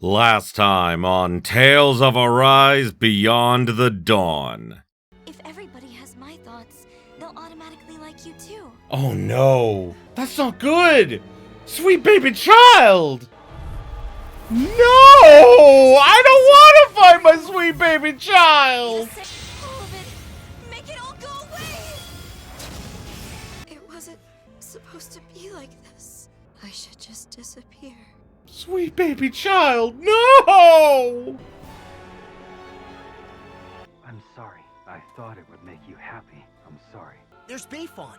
Last time on Tales of Arise Beyond the Dawn. If everybody has my thoughts, they'll automatically like you too. Oh no, that's not good! Sweet baby child! No! I don't want to find my sweet baby child! All of it. Make it all go away! It wasn't supposed to be like this. I should just disappear. Sweet baby child, no! I'm sorry. I thought it would make you happy. I'm sorry. There's beef on.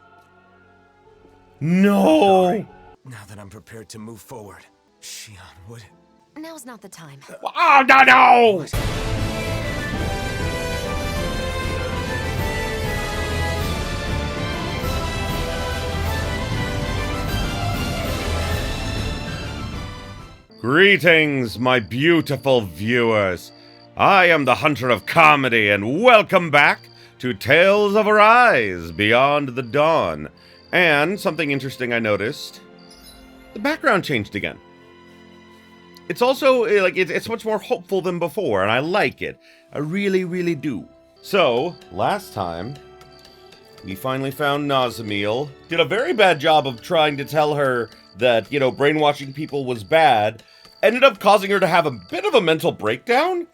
No! Sorry. Now that I'm prepared to move forward, Shion would... Now's not the time. Oh, no! Greetings, my beautiful viewers. I am the Hunter of Comedy, and welcome back to Tales of Arise Beyond the Dawn. And something interesting I noticed, the background changed again. It's also, it's much more hopeful than before, and I like it. I really, really do. So, last time, we finally found Nazamil. Did a very bad job of trying to tell her that, brainwashing people was bad. Ended up causing her to have a bit of a mental breakdown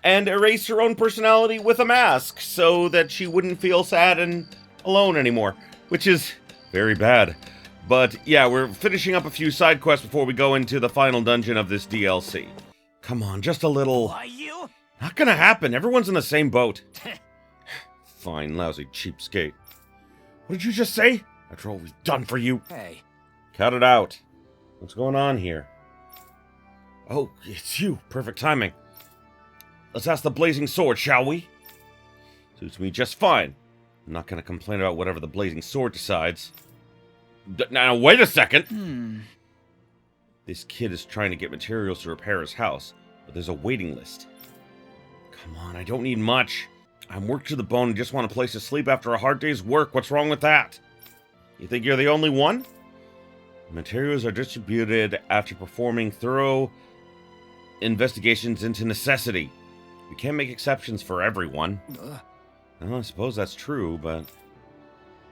and erase her own personality with a mask so that she wouldn't feel sad and alone anymore, which is very bad. But yeah, we're finishing up a few side quests before we go into the final dungeon of this DLC. Come on, just a little... Why you? Not gonna happen. Everyone's in the same boat. Fine, lousy cheapskate. What did you just say? After all we've done for you. Hey. Cut it out. What's going on here? Oh, it's you. Perfect timing. Let's ask the Blazing Sword, shall we? Suits me just fine. I'm not gonna complain about whatever the Blazing Sword decides. Now, wait a second! This kid is trying to get materials to repair his house, but there's a waiting list. Come on, I don't need much. I'm worked to the bone and just want a place to sleep after a hard day's work. What's wrong with that? You think you're the only one? Materials are distributed after performing thorough investigations into necessity. We can't make exceptions for everyone. Well, I suppose that's true, but...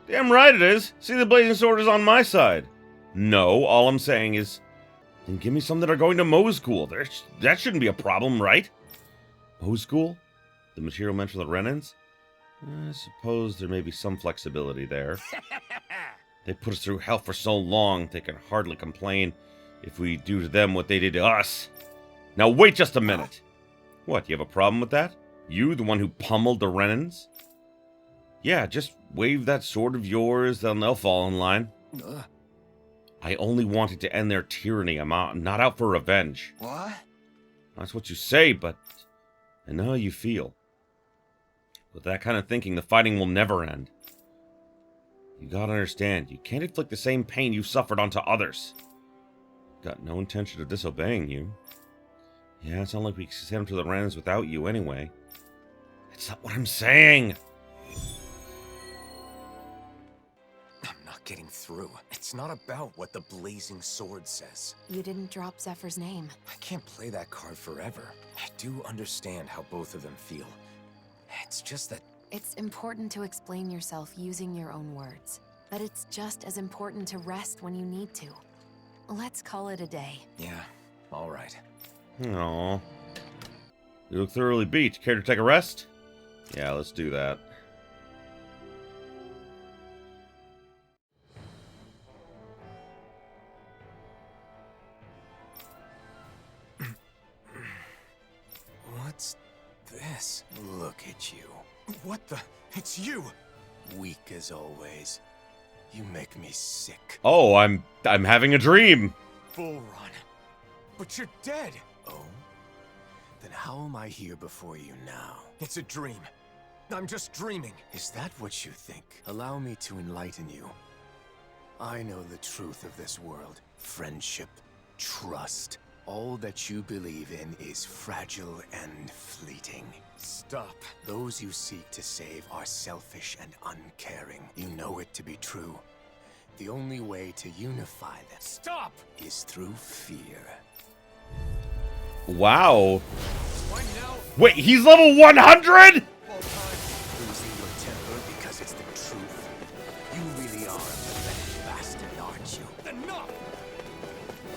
Damn right it is! See, the Blazing Sword is on my side. No, all I'm saying is... Then give me some that are going to Moe School. That shouldn't be a problem, right? Moe School? The material meant for the Renans? I suppose there may be some flexibility there. They put us through hell for so long, they can hardly complain if we do to them what they did to us. Now wait just a minute. What, you have a problem with that? You, the one who pummeled the Renans? Yeah, just wave that sword of yours, then they'll fall in line. I only wanted to end their tyranny. I'm not out for revenge. What? That's what you say, but I know how you feel. With that kind of thinking, the fighting will never end. You gotta understand, you can't inflict the same pain you suffered onto others. Got no intention of disobeying you. Yeah, it's not like we can send them to the Renans without you anyway. That's not what I'm saying! I'm not getting through. It's not about what the Blazing Sword says. You didn't drop Zephyr's name. I can't play that card forever. I do understand how both of them feel. It's just that... It's important to explain yourself using your own words. But it's just as important to rest when you need to. Let's call it a day. Yeah, all right. Aww. You look thoroughly beat. Care to take a rest? Yeah, let's do that. What's this? Look at you. What the? It's you! Weak as always. You make me sick. Oh, I'm having a dream. Bull Run. But you're dead! Oh? Then how am I here before you now? It's a dream. I'm just dreaming. Is that what you think? Allow me to enlighten you. I know the truth of this world. Friendship, trust. All that you believe in is fragile and fleeting. Stop. Those you seek to save are selfish and uncaring. You know it to be true. The only way to unify them... Stop! ...is through fear. Wow. Why now? Wait, he's level 100? All time. Losing your temper because it's the truth. You really are a pathetic bastard, aren't you? Enough!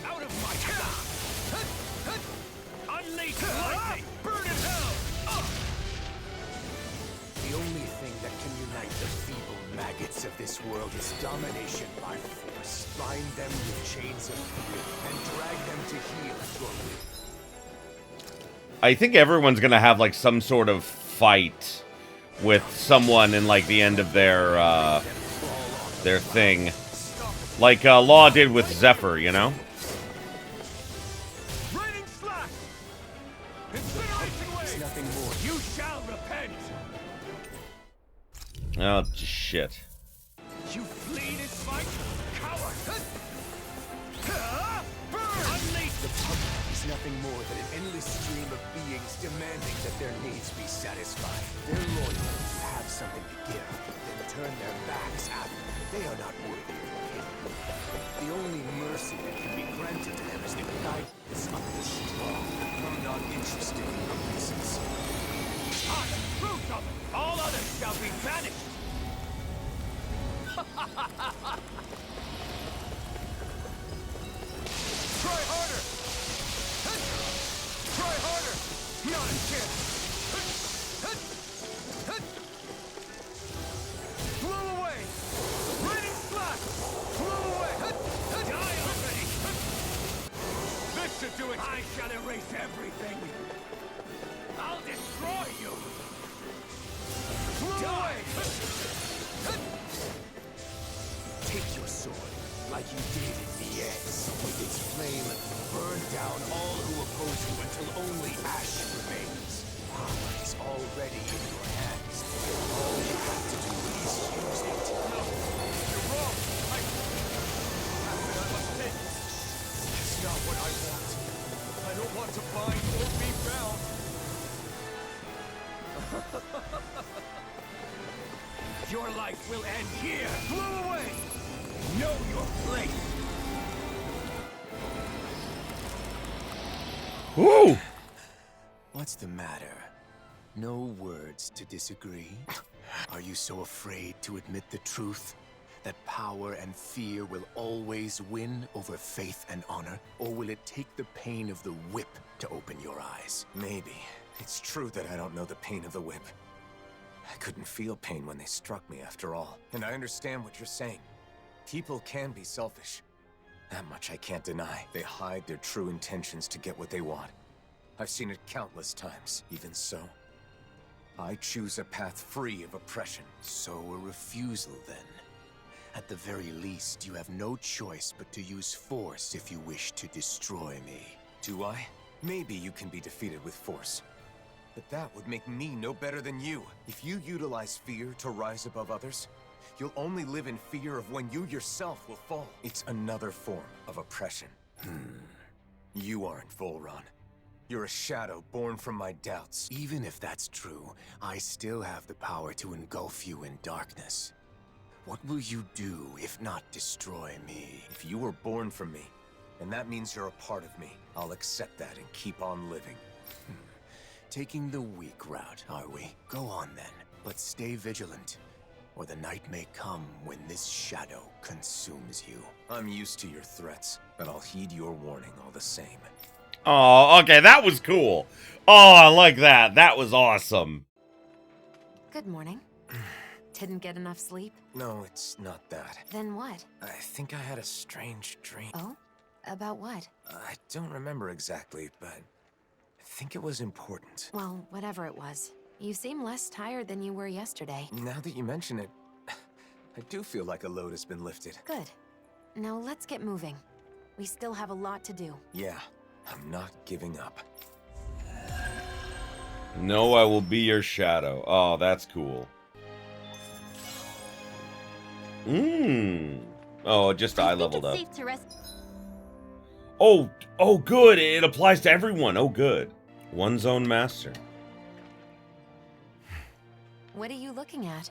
Out of my Unleash lightning! Burn in hell! The only thing that can unite the feeble maggots of this world is domination by force. Bind them with chains of fear and drag them to heel at your will. I think everyone's gonna have, like, some sort of fight with someone in, like, the end of their thing. Like, Law did with Zephyr, you know? Raining slash! Incineration wave! Nothing more. You shall repent! Oh, shit. You flee this fight, coward! Burn! Unleash! The public is nothing more than an endless stream of beings demanding that their needs be satisfied. They're loyal to have something to give, then turn their backs at them. They are not worthy of pity. The only mercy that can be granted to them is the guidance of the strong. I'm not interested in your reasons. I am the fruit of it! All others shall be banished! Try harder! Try harder! Not a chance! Blow away! Raining slash! Blow away! Die already! This should do it! I shall erase everything! I'll destroy you! Blow away! Take your sword, like you did in the eggs. With its flame, burn down all who oppose you until only ash remains. Power is already in your hands. All you have to do is use it. No, you're wrong. I must sin. That's not what I want. I don't want to bind or be bound. Your life will end here. Blow away. Know your place! Woo! What's the matter? No words to disagree? Are you so afraid to admit the truth? That power and fear will always win over faith and honor? Or will it take the pain of the whip to open your eyes? Maybe. It's true that I don't know the pain of the whip. I couldn't feel pain when they struck me after all. And I understand what you're saying. People can be selfish. That much I can't deny. They hide their true intentions to get what they want. I've seen it countless times. Even so, I choose a path free of oppression. So a refusal, then. At the very least, you have no choice but to use force if you wish to destroy me. Do I? Maybe you can be defeated with force. But that would make me no better than you. If you utilize fear to rise above others, you'll only live in fear of when you yourself will fall. It's another form of oppression. You aren't Volron. You're a shadow born from my doubts. Even if that's true, I still have the power to engulf you in darkness. What will you do if not destroy me? If you were born from me, and that means you're a part of me, I'll accept that and keep on living. Taking the weak route, are we? Go on then, but stay vigilant. Or the night may come when this shadow consumes you. I'm used to your threats, but I'll heed your warning all the same. Oh, okay, that was cool. Oh, I like that. That was awesome. Good morning. Didn't get enough sleep? No, it's not that. Then what? I think I had a strange dream. Oh? About what? I don't remember exactly, but I think it was important. Well, whatever it was. You seem less tired than you were yesterday. Now that you mention it, I do feel like a load has been lifted. Good. Now let's get moving. We still have a lot to do. Yeah, I'm not giving up. No, I will be your shadow. Oh, that's cool. Oh, just I leveled up. Oh, good. It applies to everyone. Oh, good. One zone master. What are you looking at?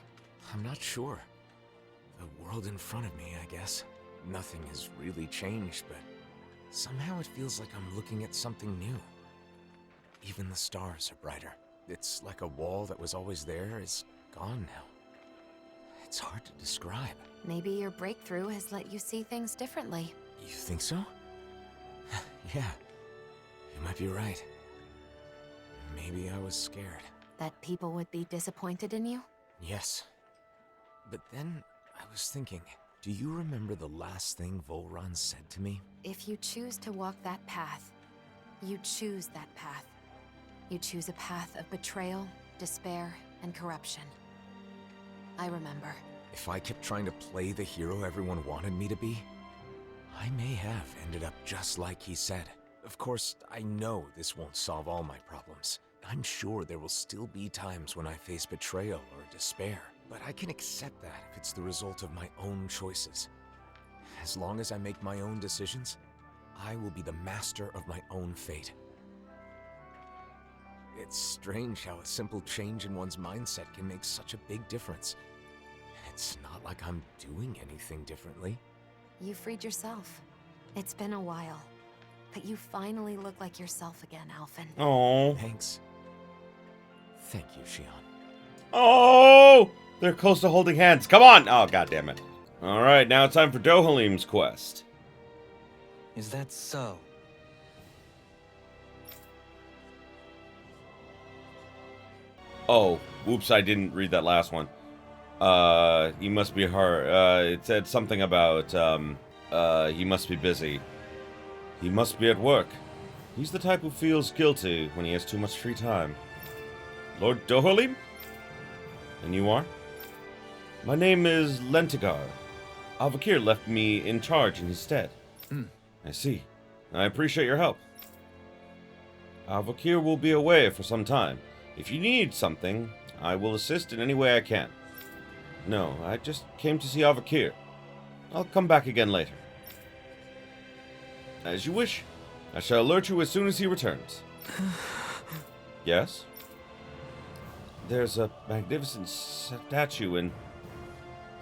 I'm not sure. The world in front of me, I guess. Nothing has really changed, but somehow it feels like I'm looking at something new. Even the stars are brighter. It's like a wall that was always there is gone now. It's hard to describe. Maybe your breakthrough has let you see things differently. You think so? Yeah, you might be right. Maybe I was scared. That people would be disappointed in you? Yes. But then I was thinking, do you remember the last thing Volron said to me? If you choose to walk that path, you choose that path. You choose a path of betrayal, despair, and corruption. I remember. If I kept trying to play the hero everyone wanted me to be, I may have ended up just like he said. Of course, I know this won't solve all my problems. I'm sure there will still be times when I face betrayal or despair, but I can accept that if it's the result of my own choices. As long as I make my own decisions, I will be the master of my own fate. It's strange how a simple change in one's mindset can make such a big difference. It's not like I'm doing anything differently. You freed yourself. It's been a while, but you finally look like yourself again, Alphen. Oh. Thanks. Thank you, Shion. Oh! They're close to holding hands. Come on! Oh, goddammit. Alright, now it's time for Dohalim's quest. Is that so? Oh, whoops, I didn't read that last one. He must be it said something about, he must be busy. He must be at work. He's the type who feels guilty when he has too much free time. Lord Dohalim? And you are? My name is Lentigar. Avakir left me in charge in his stead. I see. I appreciate your help. Avakir will be away for some time. If you need something, I will assist in any way I can. No, I just came to see Avakir. I'll come back again later. As you wish. I shall alert you as soon as he returns. Yes? There's a magnificent statue in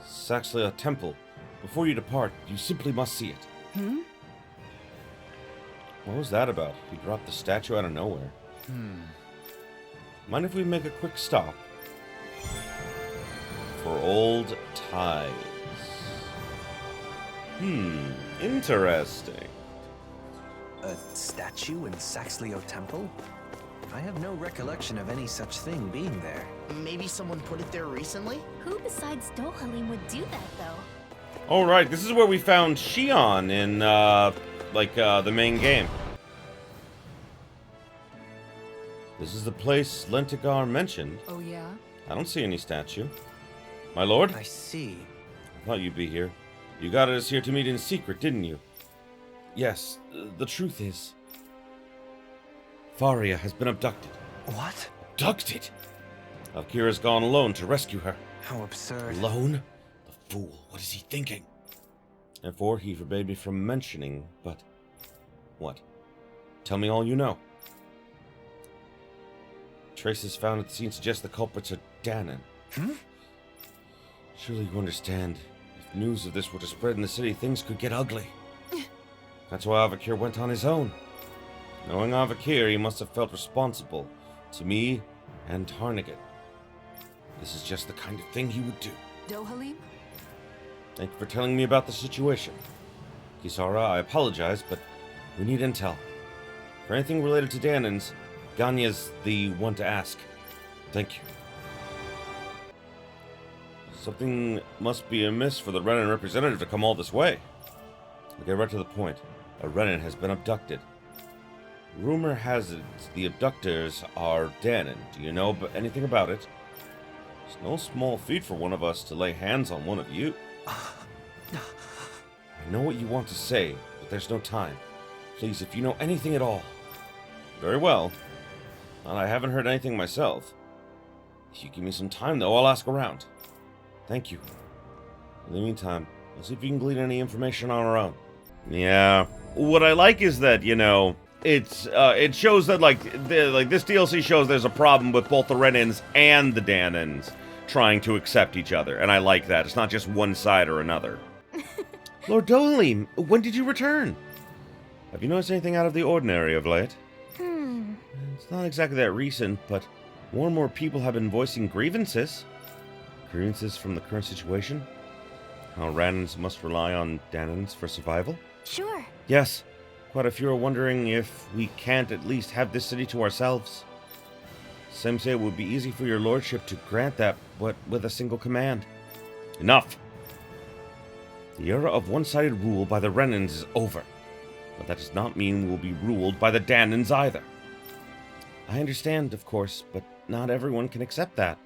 Saxlia Temple. Before you depart, you simply must see it. What was that about? He dropped the statue out of nowhere. Mind if we make a quick stop? For old ties. Interesting. A statue in Saxlio Temple? I have no recollection of any such thing being there. Maybe someone put it there recently? Who besides Dohalim would do that, though? Alright, this is where we found Shion in, the main game. This is the place Lentigar mentioned. Oh, yeah? I don't see any statue. My lord? I see. I thought you'd be here. You got us here to meet in secret, didn't you? Yes, the truth is... Faria has been abducted. What? Abducted? Akira's gone alone to rescue her. How absurd. Alone? The fool, what is he thinking? Therefore, he forbade me from mentioning, but... What? Tell me all you know. Traces found at the scene suggest the culprits are Danon. Surely you understand, if news of this were to spread in the city, things could get ugly. That's why Avakir went on his own. Knowing Avakir, he must have felt responsible to me and Tarnigan. This is just the kind of thing he would do. Dohalim? Thank you for telling me about the situation. Kisara, I apologize, but we need intel. For anything related to Danon's, Ganya's the one to ask. Thank you. Something must be amiss for the Renan representative to come all this way. I'll get right to the point. A Renan has been abducted. Rumor has it the abductors are Danon. Do you know anything about it? It's no small feat for one of us to lay hands on one of you. I know what you want to say, but there's no time. Please, if you know anything at all. Very well. Well, I haven't heard anything myself. If you give me some time, though, I'll ask around. Thank you. In the meantime, let's see if you can glean any information on our own. Yeah. What I like is that, you know, it shows that, this DLC shows there's a problem with both the Renans and the Danons trying to accept each other, and I like that. It's not just one side or another. Lord Dohalim, when did you return? Have you noticed anything out of the ordinary of late? It's not exactly that recent, but more and more people have been voicing grievances. Grievances from the current situation. How Rannans must rely on Danans for survival. Sure. Yes, quite a few are wondering if we can't at least have this city to ourselves. Some say it would be easy for your lordship to grant that, but with a single command. Enough! The era of one-sided rule by the Rennans is over, but that does not mean we will be ruled by the Danans either. I understand, of course, but not everyone can accept that.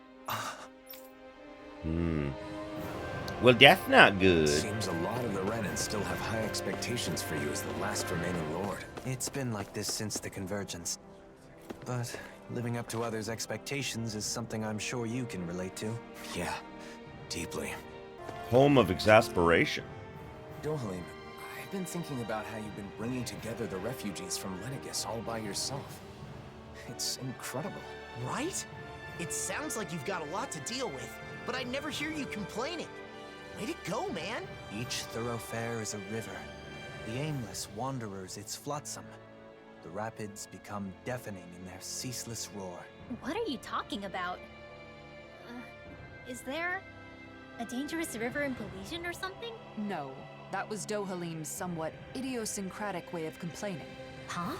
Well, that's not good. Seems a lot of the Rennans still have high expectations for you as the last remaining lord. It's been like this since the convergence. But living up to others' expectations is something I'm sure you can relate to. Yeah, deeply. Home of exasperation. Dohalim, I've been thinking about how you've been bringing together the refugees from Lenegus all by yourself. It's incredible. Right? It sounds like you've got a lot to deal with, but I never hear you complaining. Way to go, man! Each thoroughfare is a river. The aimless wanderers, it's flotsam. The rapids become deafening in their ceaseless roar. What are you talking about? Is there a dangerous river in Pelesian or something? No, that was Dohalim's somewhat idiosyncratic way of complaining. Huh?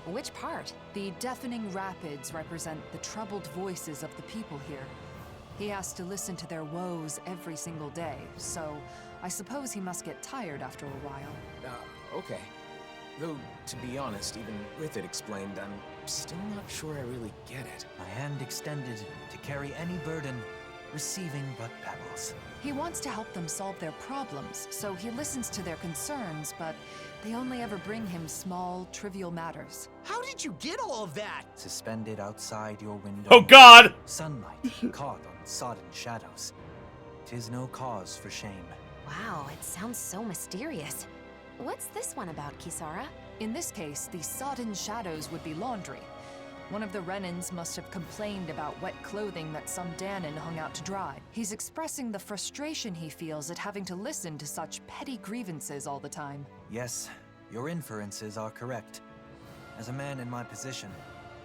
Which part? The deafening rapids represent the troubled voices of the people here. He has to listen to their woes every single day, so I suppose he must get tired after a while. Okay. Though, to be honest, even with it explained, I'm still not sure I really get it. My hand extended to carry any burden, receiving but pebbles. He wants to help them solve their problems, so he listens to their concerns, but they only ever bring him small, trivial matters. How did you get all of that? Suspended outside your window. Oh God! Sunlight caught on sodden shadows. 'Tis no cause for shame. Wow, it sounds so mysterious. What's this one about, Kisara? In this case, the sodden shadows would be laundry. One of the Rennans must have complained about wet clothing that some Danan hung out to dry. He's expressing the frustration he feels at having to listen to such petty grievances all the time. Yes, your inferences are correct. As a man in my position,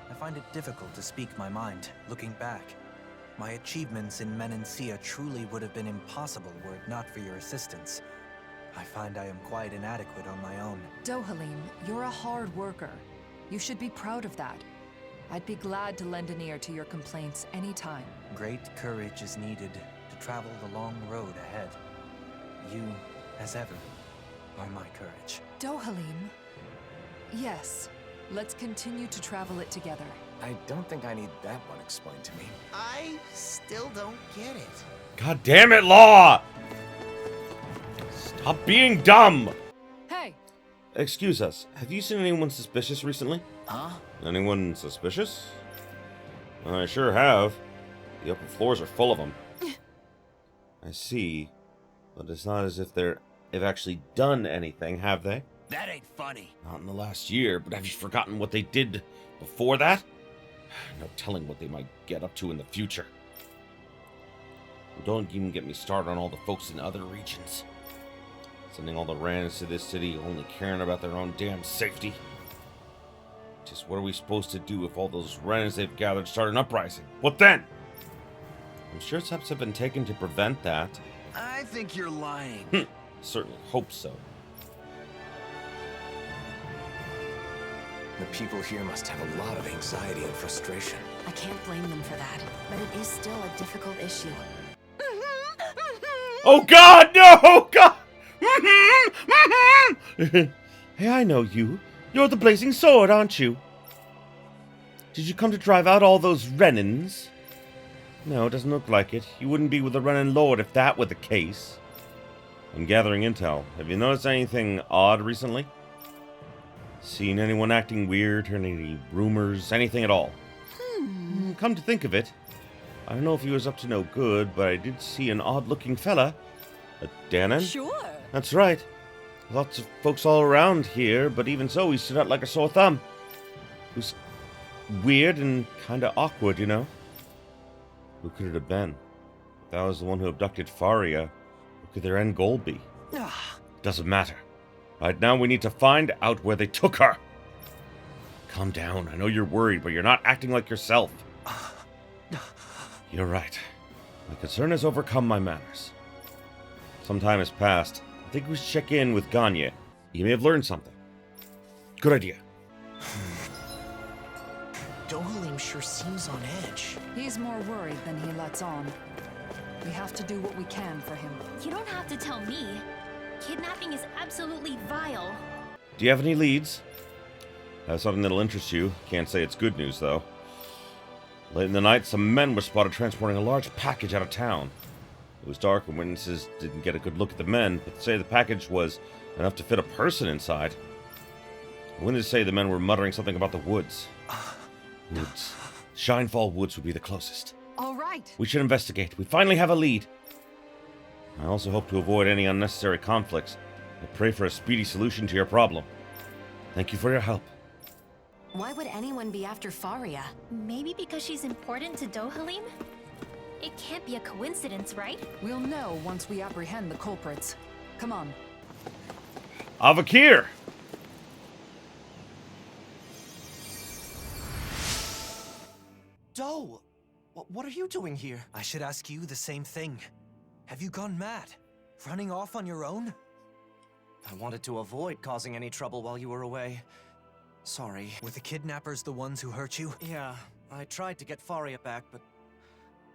I find it difficult to speak my mind, looking back. My achievements in Menancia truly would have been impossible were it not for your assistance. I find I am quite inadequate on my own. Dohalim, you're a hard worker. You should be proud of that. I'd be glad to lend an ear to your complaints anytime. Great courage is needed to travel the long road ahead. You, as ever, are my courage. Dohalim, yes, let's continue to travel it together. I don't think I need that one explained to me. I still don't get it. God damn it, Law! Stop being dumb! Hey! Excuse us, have you seen anyone suspicious recently? Huh? Anyone suspicious? I sure have. The upper floors are full of them. I see. But it's not as if they've actually done anything, have they? That ain't funny. Not in the last year, but have you forgotten what they did before that? No telling what they might get up to in the future. Don't even get me started on all the folks in other regions. Sending all the Rannans to this city, only caring about their own damn safety. Just what are we supposed to do if all those Rannans they've gathered start an uprising? What then? I'm sure steps have been taken to prevent that. I think you're lying. Certainly hope so. The people here must have a lot of anxiety and frustration. I can't blame them for that, but it is still a difficult issue. Oh God, no! God! Hey, I know you. You're the Blazing Sword, aren't you? Did you come to drive out all those Rennans? No, it doesn't look like it. You wouldn't be with the Rennan Lord if that were the case. I'm gathering intel. Have you noticed anything odd recently? Seen anyone acting weird, heard any rumors, anything at all? Come to think of it, I don't know if he was up to no good, but I did see an odd-looking fella. A Danan? Sure. That's right. Lots of folks all around here, but even so, he stood out like a sore thumb. It was weird and kinda awkward, you know? Who could it have been? If that was the one who abducted Faria, what could their end goal be? Doesn't matter. Right now we need to find out where they took her. Calm down. I know you're worried, but you're not acting like yourself. You're right. My concern has overcome my manners. Some time has passed. I think we should check in with Gagne. He may have learned something. Good idea. Dohalim sure seems on edge. He's more worried than he lets on. We have to do what we can for him. You don't have to tell me. Kidnapping is absolutely vile. Do you have any leads? I have something that'll interest you. Can't say it's good news, though. Late in the night, some men were spotted transporting a large package out of town. It was dark and witnesses didn't get a good look at the men, but say the package was enough to fit a person inside. Witnesses say the men were muttering something about the woods. Woods. Shinefall Woods would be the closest. All right. We should investigate. We finally have a lead. I also hope to avoid any unnecessary conflicts. I pray for a speedy solution to your problem. Thank you for your help. Why would anyone be after Faria? Maybe because she's important to Dohalim? It can't be a coincidence, right? We'll know once we apprehend the culprits. Come on. Avakir! Do, what are you doing here? I should ask you the same thing. Have you gone mad? Running off on your own? I wanted to avoid causing any trouble while you were away. Sorry. Were the kidnappers the ones who hurt you? Yeah, I tried to get Faria back, but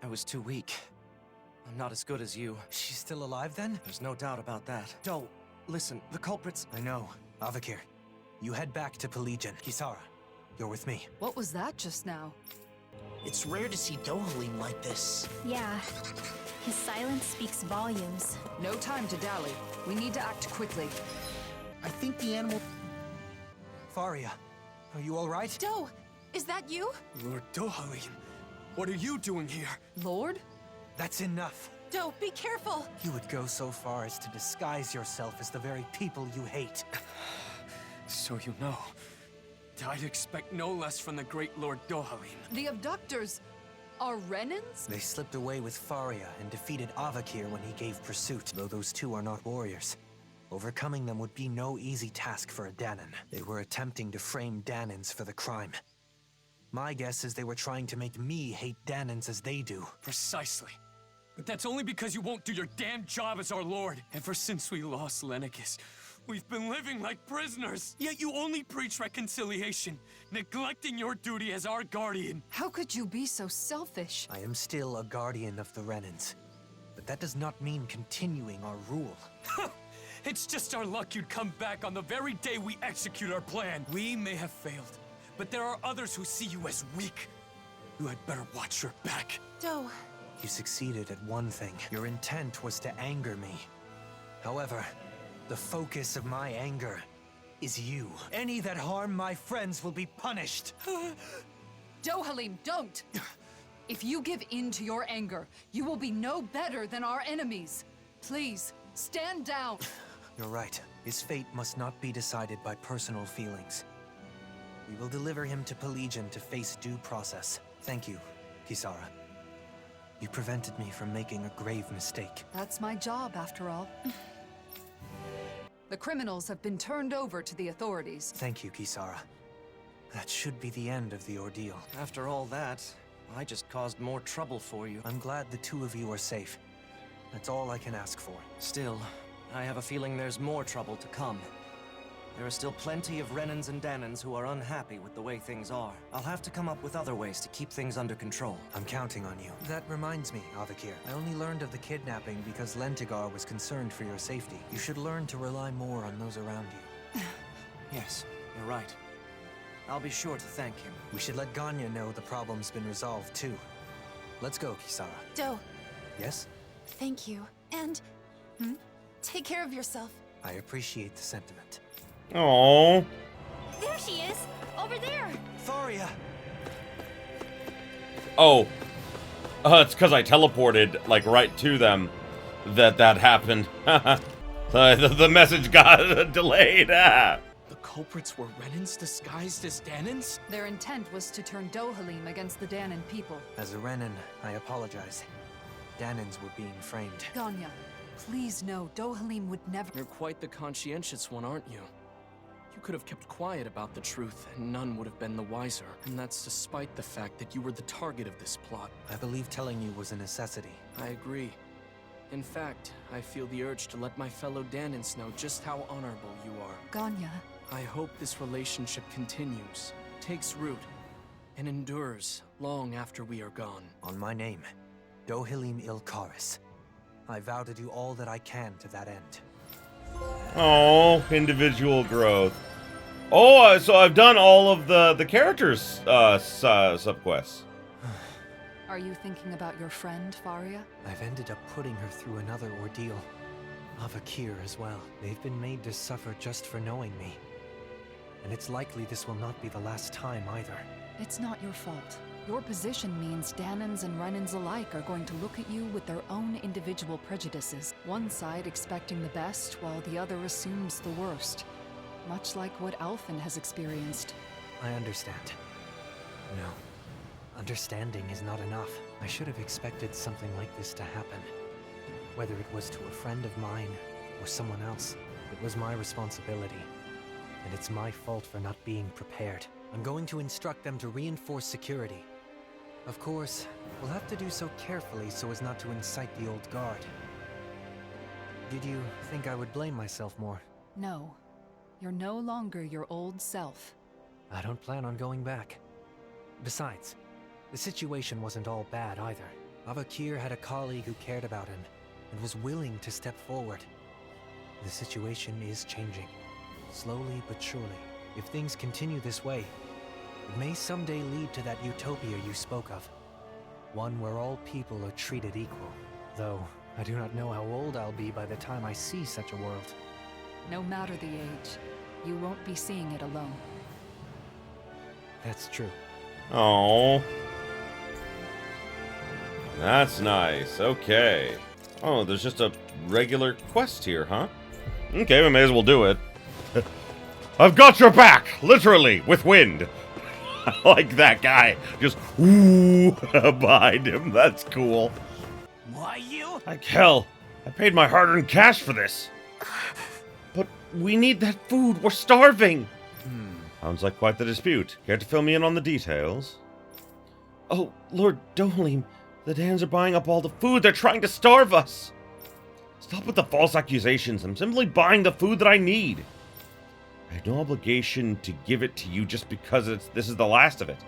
I was too weak. I'm not as good as you. She's still alive then? There's no doubt about that. Do, listen, the culprits... I know. Avakir, you head back to Pelegion. Kisara, you're with me. What was that just now? It's rare to see Dohalim like this. Yeah. His silence speaks volumes. No time to dally. We need to act quickly. I think the animal... Faria, are you all right? Do, is that you? Lord Dohalim, what are you doing here? Lord? That's enough. Do, be careful! You would go so far as to disguise yourself as the very people you hate. So you know. I'd expect no less from the great Lord Dohalim. The abductors are Renans? They slipped away with Faria and defeated Avakir when he gave pursuit, though those two are not warriors. Overcoming them would be no easy task for a Danon. They were attempting to frame Danons for the crime. My guess is they were trying to make me hate Danons as they do. Precisely. But that's only because you won't do your damn job as our lord. Ever since we lost Lenicus, we've been living like prisoners. Yet you only preach reconciliation, neglecting your duty as our guardian. How could you be so selfish? I am still a guardian of the Renans. But that does not mean continuing our rule. It's just our luck you'd come back on the very day we execute our plan. We may have failed, but there are others who see you as weak. You had better watch your back. Do. You succeeded at one thing. Your intent was to anger me. However, the focus of my anger is you. Any that harm my friends will be punished. Dohalim, don't! If you give in to your anger, you will be no better than our enemies. Please, stand down. You're right. His fate must not be decided by personal feelings. We will deliver him to Pelegion to face due process. Thank you, Kisara. You prevented me from making a grave mistake. That's my job, after all. The criminals have been turned over to the authorities. Thank you, Kisara. That should be the end of the ordeal. After all that, I just caused more trouble for you. I'm glad the two of you are safe. That's all I can ask for. Still, I have a feeling there's more trouble to come. There are still plenty of Renans and Danons who are unhappy with the way things are. I'll have to come up with other ways to keep things under control. I'm counting on you. That reminds me, Avakir. I only learned of the kidnapping because Lentigar was concerned for your safety. You should learn to rely more on those around you. Yes, you're right. I'll be sure to thank him. We should let Gagne know the problem's been resolved, too. Let's go, Kisara. Do, Yes? thank you. And, take care of yourself. I appreciate the sentiment. Oh. There she is! Over there! Faria! Oh. It's because I teleported, like, right to them that happened. the message got delayed. The culprits were Renans disguised as Danons? Their intent was to turn Dohalim against the Danon people. As a Renan, I apologize. Danons were being framed. Ganya, please know Dohalim would never... You're quite the conscientious one, aren't you? You could have kept quiet about the truth, and none would have been the wiser. And that's despite the fact that you were the target of this plot. I believe telling you was a necessity. I agree. In fact, I feel the urge to let my fellow Danans know just how honorable you are. Ganya, I hope this relationship continues, takes root, and endures long after we are gone. On my name, Dohalim Ilkaris. I vow to do all that I can to that end. Oh, individual growth. Oh, so I've done all of the characters' subquests. are you thinking about your friend, Faria? I've ended up putting her through another ordeal. Avakir as well. They've been made to suffer just for knowing me. And it's likely this will not be the last time either. It's not your fault. Your position means Danans and Renans alike are going to look at you with their own individual prejudices. One side expecting the best, while the other assumes the worst. Much like what Alphen has experienced. I understand. No. Understanding is not enough. I should have expected something like this to happen. Whether it was to a friend of mine, or someone else, it was my responsibility. And it's my fault for not being prepared. I'm going to instruct them to reinforce security. Of course, we'll have to do so carefully so as not to incite the old guard. Did you think I would blame myself more? No. You're no longer your old self. I don't plan on going back. Besides, the situation wasn't all bad either. Avakir had a colleague who cared about him, and was willing to step forward. The situation is changing. Slowly but surely. If things continue this way, it may someday lead to that utopia you spoke of. One where all people are treated equal. Though, I do not know how old I'll be by the time I see such a world. No matter the age, you won't be seeing it alone. That's true. Oh, that's nice. Okay. Oh, there's just a regular quest here, huh? Okay, we may as well do it. I've got your back, literally, with wind. I like that guy. Just ooh behind him. That's cool. Why you? Like hell, I paid my hard-earned cash for this. But we need that food. We're starving. Sounds like quite the dispute. Care to fill me in on the details? Oh, Lord Dohalim, the Dans are buying up all the food. They're trying to starve us. Stop with the false accusations. I'm simply buying the food that I need. I have no obligation to give it to you just because this is the last of it.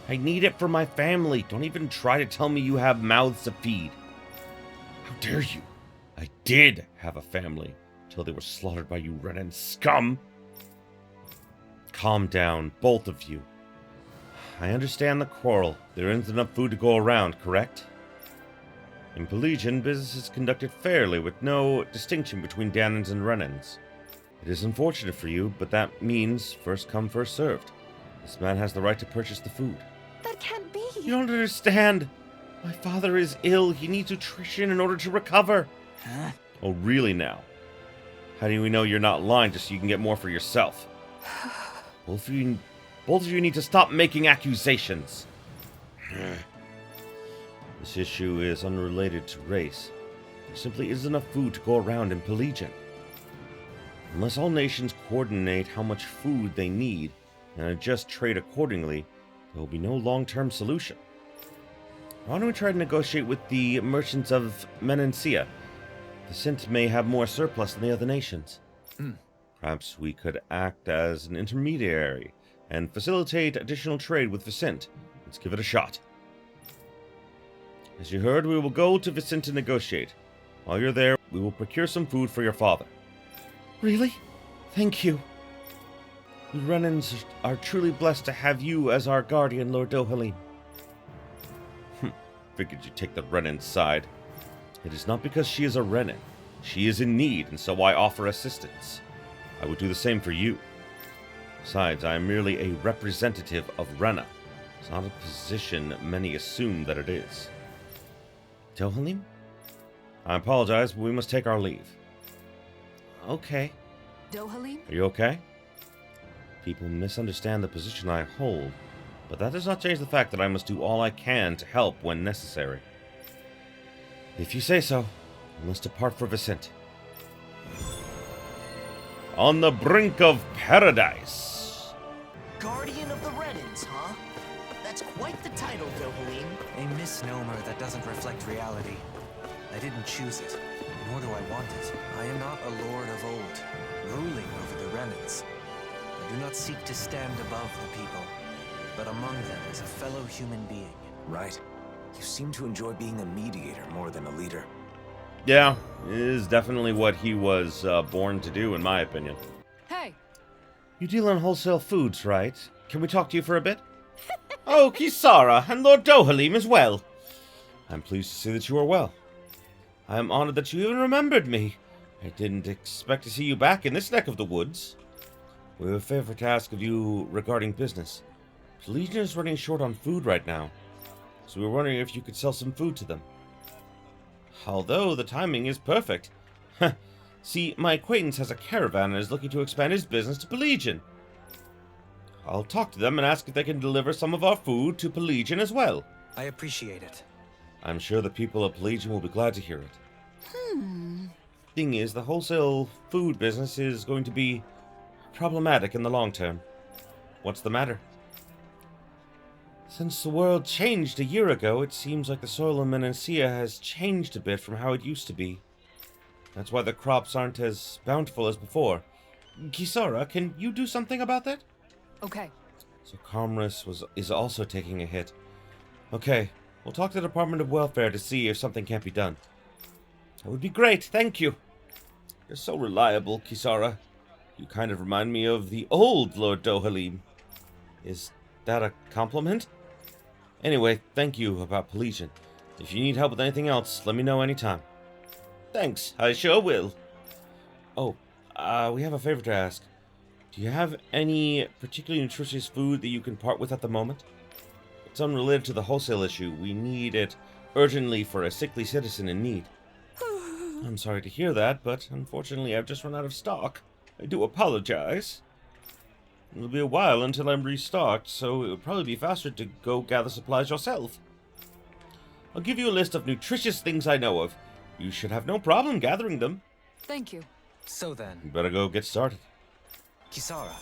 I need it for my family. Don't even try to tell me you have mouths to feed. How dare you? I did have a family till they were slaughtered by you Renan scum. Calm down, both of you. I understand the quarrel. There isn't enough food to go around, correct? In Pelagian, business is conducted fairly with no distinction between Danans and Renans. It is unfortunate for you, but that means first come, first served. This man has the right to purchase the food. That can't be. You don't understand. My father is ill. He needs nutrition in order to recover. Huh? Oh, really now? How do we know you're not lying just so you can get more for yourself? Both of you need to stop making accusations. This issue is unrelated to race. There simply isn't enough food to go around in Pelagian. Unless all nations coordinate how much food they need and adjust trade accordingly, there will be no long-term solution. Why don't we try to negotiate with the merchants of Menancia? The Sint may have more surplus than the other nations. Perhaps we could act as an intermediary and facilitate additional trade with Vicent. Let's give it a shot. As you heard, we will go to Vicent to negotiate. While you're there, we will procure some food for your father. Really? Thank you. We Renans are truly blessed to have you as our guardian, Lord Dohalim. Figured you'd take the Renan's side. It is not because she is a Renan. She is in need, and so I offer assistance. I would do the same for you. Besides, I am merely a representative of Rena. It's not a position many assume that it is. Dohalim? I apologize, but we must take our leave. Okay. Dohalim? Are you okay? People misunderstand the position I hold, but that does not change the fact that I must do all I can to help when necessary. If you say so, I must depart for Vicent. On the brink of paradise. Guardian of the Renans, huh? That's quite the title, Dohalim. A misnomer that doesn't reflect reality. I didn't choose it, nor do I want it. I am not a lord of old, ruling over the Renans. I do not seek to stand above the people, but among them as a fellow human being. Right. You seem to enjoy being a mediator more than a leader. Yeah, it is definitely what he was born to do, in my opinion. Hey! You deal in wholesale foods, right? Can we talk to you for a bit? Oh, Kisara, and Lord Dohalim as well. I'm pleased to see that you are well. I am honored that you even remembered me. I didn't expect to see you back in this neck of the woods. We have a favor to ask of you regarding business. The Legion is running short on food right now, so we were wondering if you could sell some food to them. Although the timing is perfect. See, my acquaintance has a caravan and is looking to expand his business to Pelagian. I'll talk to them and ask if they can deliver some of our food to Pelagian as well. I appreciate it. I'm sure the people of Pelagian will be glad to hear it. Thing is, the wholesale food business is going to be problematic in the long term. What's the matter? Since the world changed a year ago, it seems like the soil in Menancia has changed a bit from how it used to be. That's why the crops aren't as bountiful as before. Kisara, can you do something about that? Okay. So Commerce is also taking a hit. Okay, we'll talk to the Department of Welfare to see if something can't be done. That would be great, thank you. You're so reliable, Kisara. You kind of remind me of the old Lord Dohalim. Is that a compliment? Anyway, thank you about Pelagian. If you need help with anything else, let me know anytime. Thanks, I sure will. Oh, we have a favor to ask. Do you have any particularly nutritious food that you can part with at the moment? It's unrelated to the wholesale issue. We need it urgently for a sickly citizen in need. I'm sorry to hear that, but unfortunately I've just run out of stock. I do apologize. It'll be a while until I'm restocked, so it would probably be faster to go gather supplies yourself. I'll give you a list of nutritious things I know of. You should have no problem gathering them. Thank you. So then, You better go get started. Kisara,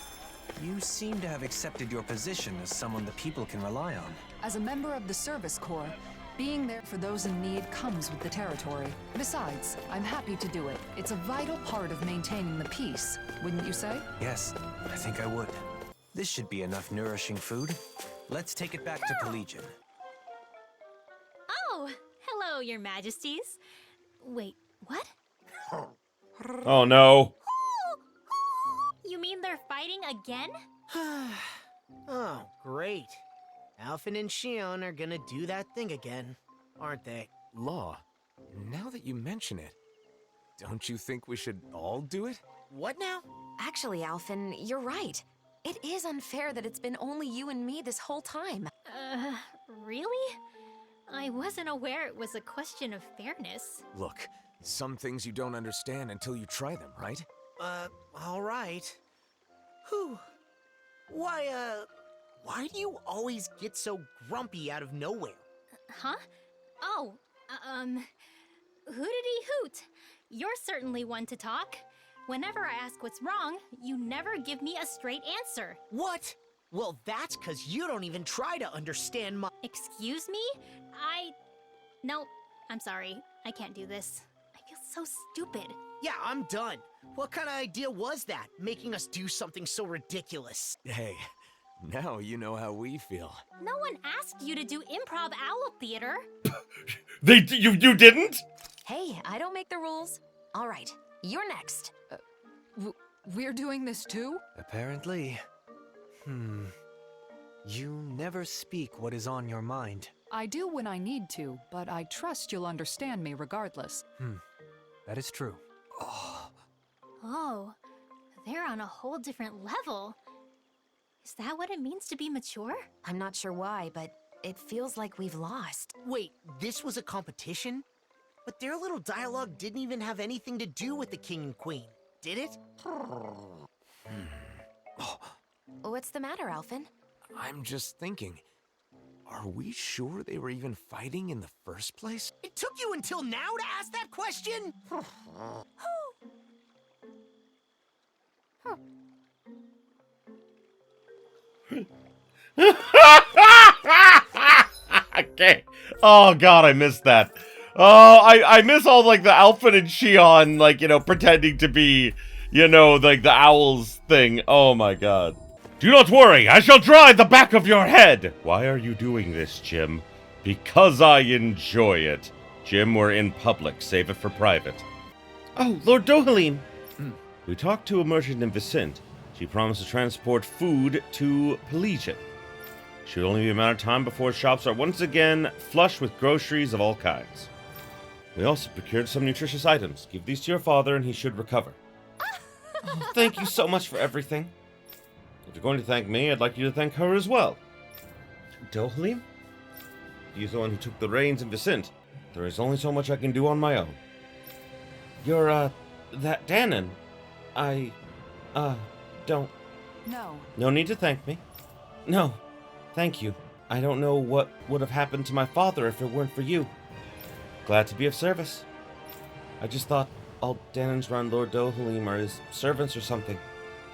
you seem to have accepted your position as someone the people can rely on. As a member of the Service Corps, being there for those in need comes with the territory. Besides, I'm happy to do it. It's a vital part of maintaining the peace, wouldn't you say? Yes, I think I would. This should be enough nourishing food. Let's take it back to Pelagian. Oh, hello, your majesties. Wait, what? Oh no. You mean they're fighting again? Oh, great. Alphen and Shion are gonna do that thing again, aren't they? Law, now that you mention it, don't you think we should all do it? What now? Actually, Alphen, you're right. It is unfair that it's been only you and me this whole time. Really? I wasn't aware it was a question of fairness. Look, some things you don't understand until you try them, right? All right. Whew. Why do you always get so grumpy out of nowhere? Huh? Oh, hootity hoot. You're certainly one to talk. Whenever I ask what's wrong, you never give me a straight answer. What? Well, that's 'cause you don't even try to understand my— Excuse me? No, I'm sorry. I can't do this. I feel so stupid. Yeah, I'm done. What kind of idea was that, making us do something so ridiculous? Hey, now you know how we feel. No one asked you to do improv owl theater. You didn't? Hey, I don't make the rules. All right, you're next. We're doing this too? Apparently. You never speak what is on your mind. I do when I need to, but I trust you'll understand me regardless. That is true. Oh, they're on a whole different level. Is that what it means to be mature? I'm not sure why, but it feels like we've lost. Wait, this was a competition? But their little dialogue didn't even have anything to do with the king and queen, did it? What's the matter, Alphen? I'm just thinking, are we sure they were even fighting in the first place? It took you until now to ask that question? Okay. Oh god, I missed that. Oh, I miss all like the Alphen and Shion, like, you know, pretending to be, you know, like the owls thing. Oh my god. Do not worry, I shall dry the back of your head. Why are you doing this, Jim? Because I enjoy it. Jim, we're in public. Save it for private. Oh, Lord Dohalim. We talked to a merchant in Vicent. She promised to transport food to Pelagian. Should only be a matter of time before shops are once again flush with groceries of all kinds. We also procured some nutritious items. Give these to your father and he should recover. Oh, thank you so much for everything. If you're going to thank me, I'd like you to thank her as well. Dohalim? He's the one who took the reins in Vicent. There is only so much I can do on my own. You're, that Danon. Don't. No. No need to thank me. No. Thank you. I don't know what would have happened to my father if it weren't for you. Glad to be of service. I just thought all Danons around Lord Dohalim are his servants or something.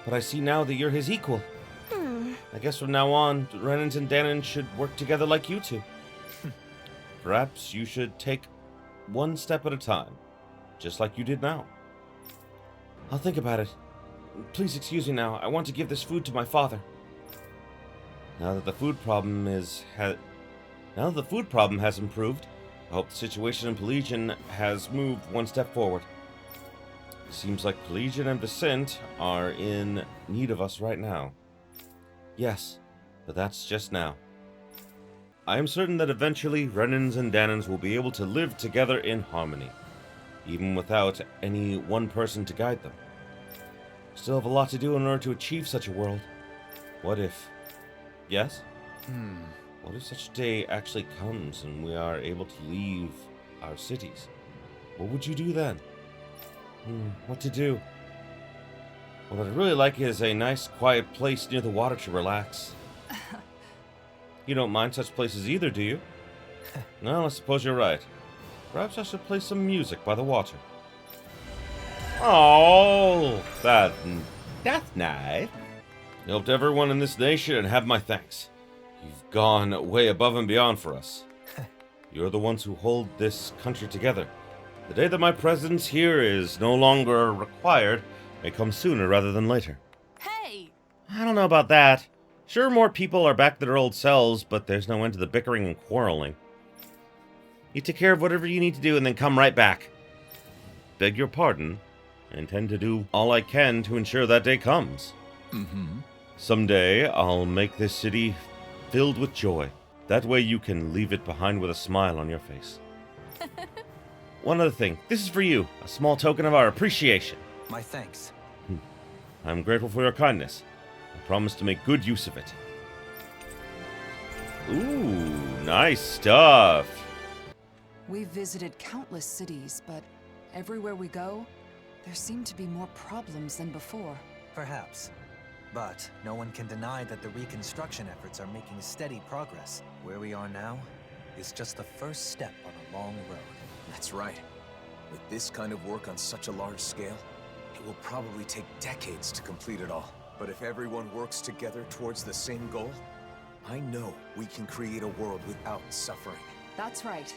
But I see now that you're his equal. I guess from now on, Renans and Danons should work together like you two. Perhaps you should take one step at a time, just like you did now. I'll think about it. Please excuse me now. I want to give this food to my father. Now that the food problem has improved, I hope the situation in Pelagian has moved one step forward. It seems like Pelagian and Vicent are in need of us right now. Yes, but that's just now. I am certain that eventually Renans and Danons will be able to live together in harmony, even without any one person to guide them. Still have a lot to do in order to achieve such a world. What if... Yes? What if such a day actually comes and we are able to leave our cities? What would you do then? What to do? What I'd really like is a nice, quiet place near the water to relax. You don't mind such places either, do you? No, I suppose you're right. Perhaps I should play some music by the water. Oh, that's nice. You helped everyone in this nation and have my thanks. You've gone way above and beyond for us. You're the ones who hold this country together. The day that my presence here is no longer required may come sooner rather than later. Hey! I don't know about that. Sure, more people are back to their old selves, but there's no end to the bickering and quarreling. You take care of whatever you need to do and then come right back. Beg your pardon. I intend to do all I can to ensure that day comes. Someday, I'll make this city filled with joy. That way you can leave it behind with a smile on your face. One other thing. This is for you. A small token of our appreciation. My thanks. I'm grateful for your kindness. I promise to make good use of it. Ooh, nice stuff. We've visited countless cities, but everywhere we go, there seem to be more problems than before. Perhaps. But no one can deny that the reconstruction efforts are making steady progress. Where we are now is just the first step on a long road. That's right. With this kind of work on such a large scale, it will probably take decades to complete it all. But if everyone works together towards the same goal, I know we can create a world without suffering. That's right.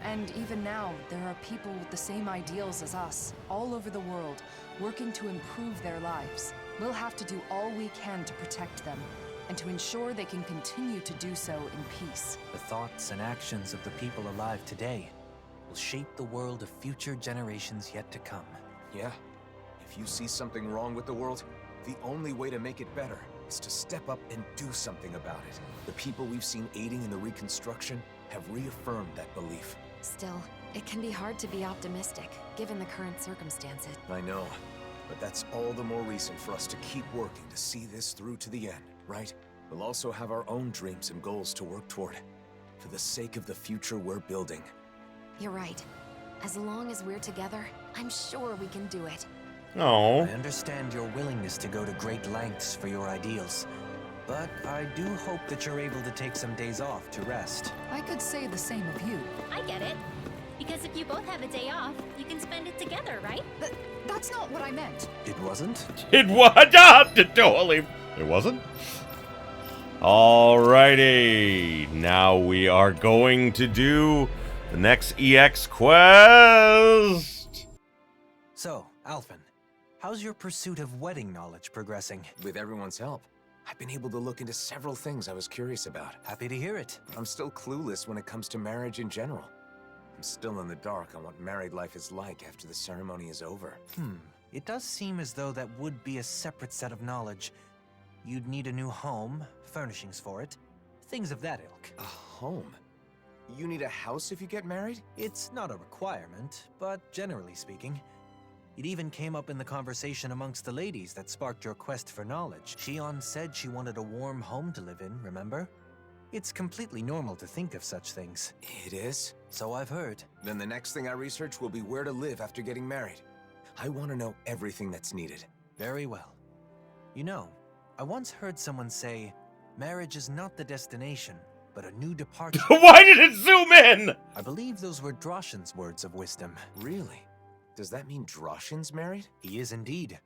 And even now, there are people with the same ideals as us, all over the world, working to improve their lives. We'll have to do all we can to protect them, and to ensure they can continue to do so in peace. The thoughts and actions of the people alive today will shape the world of future generations yet to come. Yeah? If you see something wrong with the world, the only way to make it better is to step up and do something about it. The people we've seen aiding in the Reconstruction have reaffirmed that belief. Still, it can be hard to be optimistic, given the current circumstances. I know, but that's all the more reason for us to keep working to see this through to the end, right? We'll also have our own dreams and goals to work toward, for the sake of the future we're building. You're right. As long as we're together, I'm sure we can do it. Oh. I understand your willingness to go to great lengths for your ideals, but I do hope that you're able to take some days off to rest. I could say the same of you. I get it. Because if you both have a day off, you can spend it together, right? That's not what I meant. It wasn't? It was. Totally. It wasn't? Alrighty. Now we are going to do the next EX quest. So, Alphen, how's your pursuit of wedding knowledge progressing? With everyone's help, I've been able to look into several things I was curious about. Happy to hear it. I'm still clueless when it comes to marriage in general. I'm still in the dark on what married life is like after the ceremony is over. It does seem as though that would be a separate set of knowledge. You'd need a new home, furnishings for it, things of that ilk. A home? You need a house if you get married? It's not a requirement, but generally speaking. It even came up in the conversation amongst the ladies that sparked your quest for knowledge. Shion said she wanted a warm home to live in, remember? It's completely normal to think of such things. It is? So I've heard. Then the next thing I research will be where to live after getting married. I want to know everything that's needed. Very well. You know, I once heard someone say, marriage is not the destination, but a new departure. Why did it zoom in? I believe those were Droshin's words of wisdom. Really? Does that mean Droshin's married? He is indeed.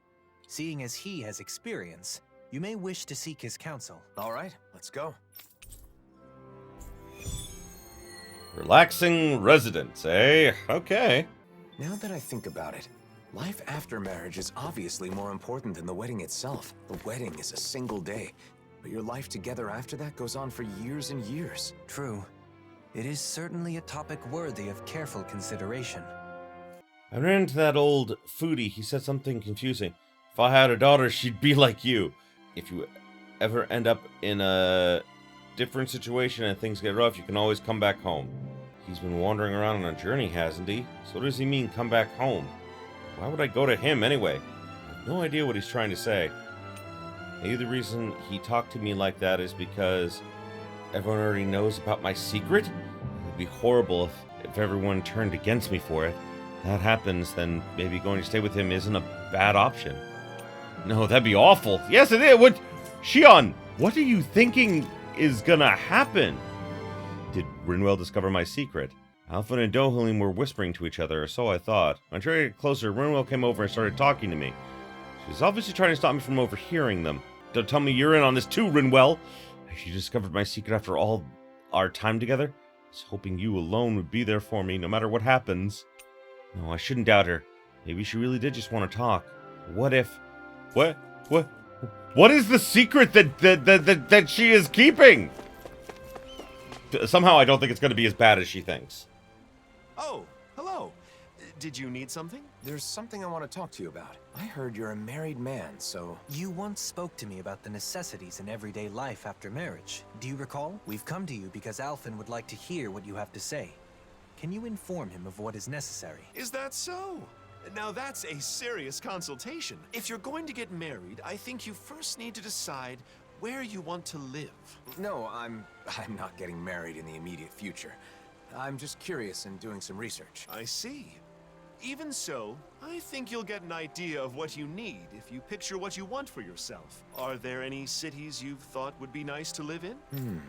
Seeing as he has experience, you may wish to seek his counsel. All right, let's go. Relaxing residence, eh? Okay. Now that I think about it, life after marriage is obviously more important than the wedding itself. The wedding is a single day, but your life together after that goes on for years and years. True. It is certainly a topic worthy of careful consideration. I ran into that old foodie. He said something confusing. If I had a daughter, she'd be like you. If you ever end up in a different situation and things get rough, you can always come back home. He's been wandering around on a journey, hasn't he? So what does he mean, come back home? Why would I go to him anyway? I have no idea what he's trying to say. Maybe the reason he talked to me like that is because everyone already knows about my secret? It would be horrible if everyone turned against me for it. If that happens, then maybe going to stay with him isn't a bad option. No, that'd be awful. Yes, it is. What? Shion, what are you thinking is gonna happen? Did Rinwell discover my secret? Alphen and Dohalim were whispering to each other, or so I thought. When I tried to get closer, Rinwell came over and started talking to me. She was obviously trying to stop me from overhearing them. Don't tell me you're in on this too, Rinwell. She discovered my secret after all our time together. I was hoping you alone would be there for me, no matter what happens. No, I shouldn't doubt her. Maybe she really did just want to talk. What if... What is the secret that she is keeping? Somehow I don't think it's going to be as bad as she thinks. Oh, hello. Did you need something? There's something I want to talk to you about. I heard you're a married man, so... You once spoke to me about the necessities in everyday life after marriage. Do you recall? We've come to you because Alphen would like to hear what you have to say. Can you inform him of what is necessary? Is that so? Now that's a serious consultation. If you're going to get married, I think you first need to decide where you want to live. No, I'm not getting married in the immediate future. I'm just curious and doing some research. I see. Even so, I think you'll get an idea of what you need if you picture what you want for yourself. Are there any cities you've thought would be nice to live in?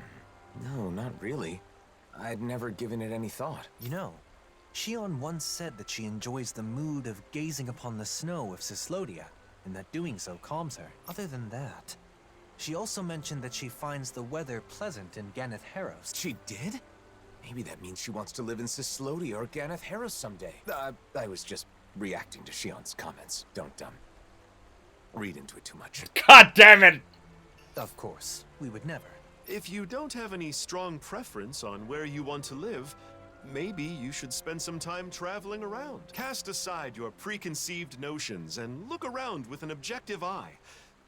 No, not really. I'd never given it any thought. You know, Shion once said that she enjoys the mood of gazing upon the snow of Cyslodia, and that doing so calms her. Other than that, she also mentioned that she finds the weather pleasant in Ganeth Haros. She did? Maybe that means she wants to live in Cyslodia or Ganeth Haros someday. I was just reacting to Shion's comments. Don't, read into it too much. God damn it! Of course, we would never. If you don't have any strong preference on where you want to live, maybe you should spend some time traveling around. Cast aside your preconceived notions and look around with an objective eye.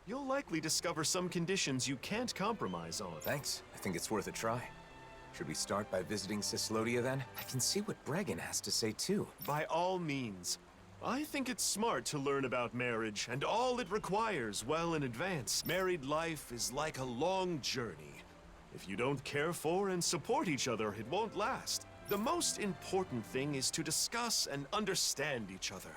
You'll likely discover some conditions you can't compromise on. Thanks. I think it's worth a try. Should we start by visiting Cyslodia then? I can see what Bregan has to say too. By all means. I think it's smart to learn about marriage and all it requires well in advance. Married life is like a long journey. If you don't care for and support each other, it won't last. The most important thing is to discuss and understand each other.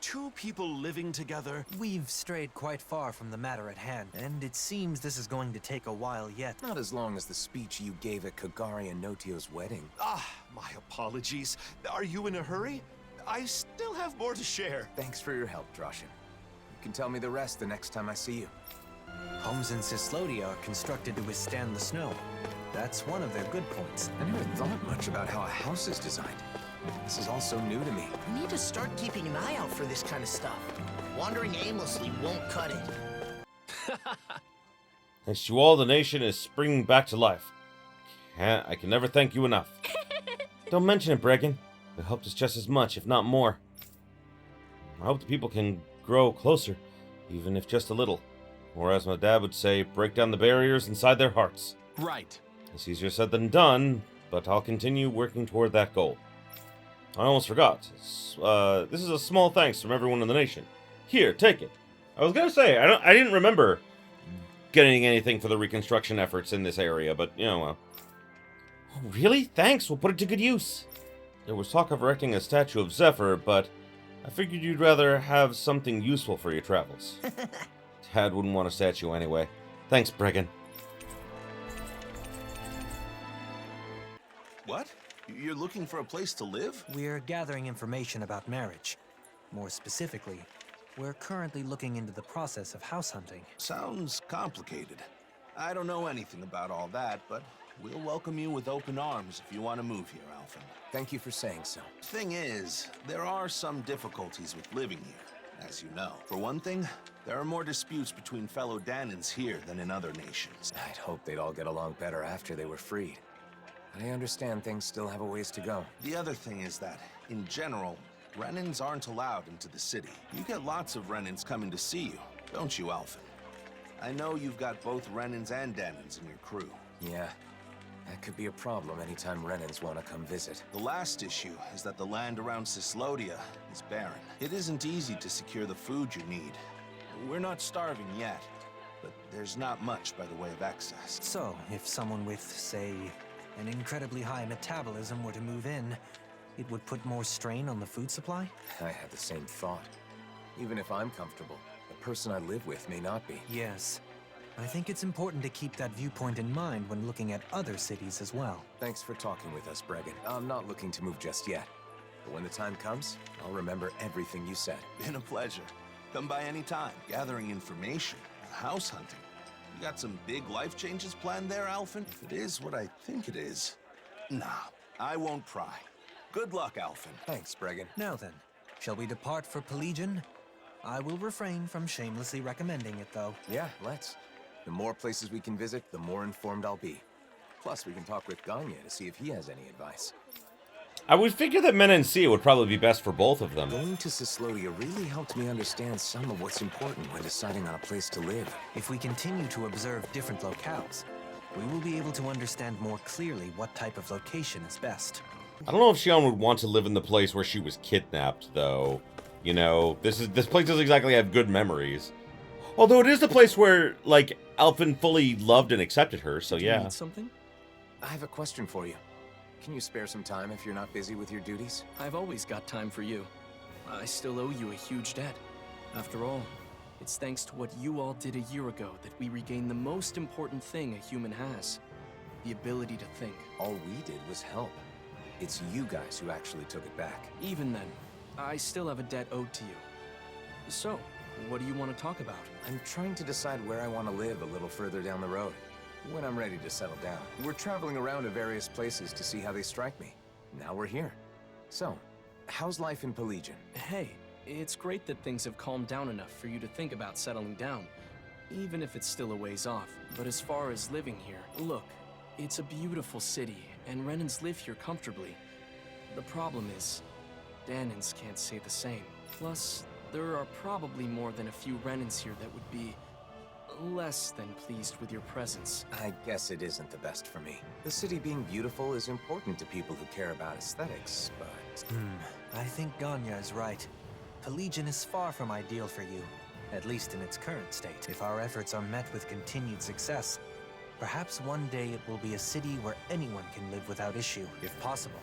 two people living together? We've strayed quite far from the matter at hand, and it seems this is going to take a while yet. Not as long as the speech you gave at Kagari and Notio's wedding. Ah, my apologies. Are you in a hurry? I still have more to share. Thanks for your help, Droshin. You can tell me the rest the next time I see you. Homes in Cislodia are constructed to withstand the snow. That's one of their good points. I never thought much about how a house is designed. This is all so new to me. We need to start keeping an eye out for this kind of stuff. Wandering aimlessly won't cut it. Thanks to all, the nation is springing back to life. I can never thank you enough. Don't mention it, Bregan. It helped us just as much, if not more. I hope the people can grow closer, even if just a little. Or as my dad would say, break down the barriers inside their hearts. Right. It's easier said than done, but I'll continue working toward that goal. I almost forgot. This is a small thanks from everyone in the nation. Here, take it. I was gonna say, I didn't remember getting anything for the reconstruction efforts in this area, but, you know, well. Oh, really? Thanks, we'll put it to good use. There was talk of erecting a statue of Zephyr, but I figured you'd rather have something useful for your travels. Dad wouldn't want a statue anyway. Thanks, Bregan. What? You're looking for a place to live? We're gathering information about marriage. More specifically, we're currently looking into the process of house hunting. Sounds complicated. I don't know anything about all that, but we'll welcome you with open arms if you want to move here, Alphen. Thank you for saying so. Thing is, there are some difficulties with living here, as you know. For one thing, there are more disputes between fellow Danans here than in other nations. I'd hope they'd all get along better after they were freed. I understand things still have a ways to go. The other thing is that, in general, Renans aren't allowed into the city. You get lots of Renans coming to see you, don't you, Alphen? I know you've got both Renans and Danans in your crew. Yeah, that could be a problem anytime Renans want to come visit. The last issue is that the land around Cislodia is barren. It isn't easy to secure the food you need. We're not starving yet, but there's not much by the way of access. So, if someone with, say, an incredibly high metabolism were to move in, it would put more strain on the food supply? I had the same thought. Even if I'm comfortable, the person I live with may not be. Yes. I think it's important to keep that viewpoint in mind when looking at other cities as well. Thanks for talking with us, Bregan. I'm not looking to move just yet. But when the time comes, I'll remember everything you said. Been a pleasure. Come by any time. Gathering information, house hunting. You got some big life changes planned there, Alphen? If it is what I think it is, nah, I won't pry. Good luck, Alphen. Thanks, Bregan. Now then, shall we depart for Pelegion? I will refrain from shamelessly recommending it, though. Yeah, let's. The more places we can visit, the more informed I'll be. Plus, we can talk with Gagne to see if he has any advice. I would figure that Menancia would probably be best for both of them. Going to Cislodia really helped me understand some of what's important when deciding on a place to live. If we continue to observe different locales, we will be able to understand more clearly what type of location is best. I don't know if Xion would want to live in the place where she was kidnapped, though. You know, this place doesn't exactly have good memories. Although it is the place where, like, Alphen fully loved and accepted her, so yeah. Do you need something? I have a question for you. Can you spare some time if you're not busy with your duties? I've always got time for you. I still owe you a huge debt. After all, it's thanks to what you all did a year ago that we regained the most important thing a human has. The ability to think. All we did was help. It's you guys who actually took it back. Even then, I still have a debt owed to you. So, what do you want to talk about? I'm trying to decide where I want to live a little further down the road. When I'm ready to settle down. We're traveling around to various places to see how they strike me. Now we're here. So, how's life in Pelegion? Hey, it's great that things have calmed down enough for you to think about settling down, even if it's still a ways off. But as far as living here, look, it's a beautiful city, and Renans live here comfortably. The problem is, Danans can't say the same. Plus, there are probably more than a few Renans here that would be less than pleased with your presence. I guess it isn't the best for me. The city being beautiful is important to people who care about aesthetics, but... I think Gagne is right. Pelegion is far from ideal for you, at least in its current state. If our efforts are met with continued success, perhaps one day it will be a city where anyone can live without issue, if possible.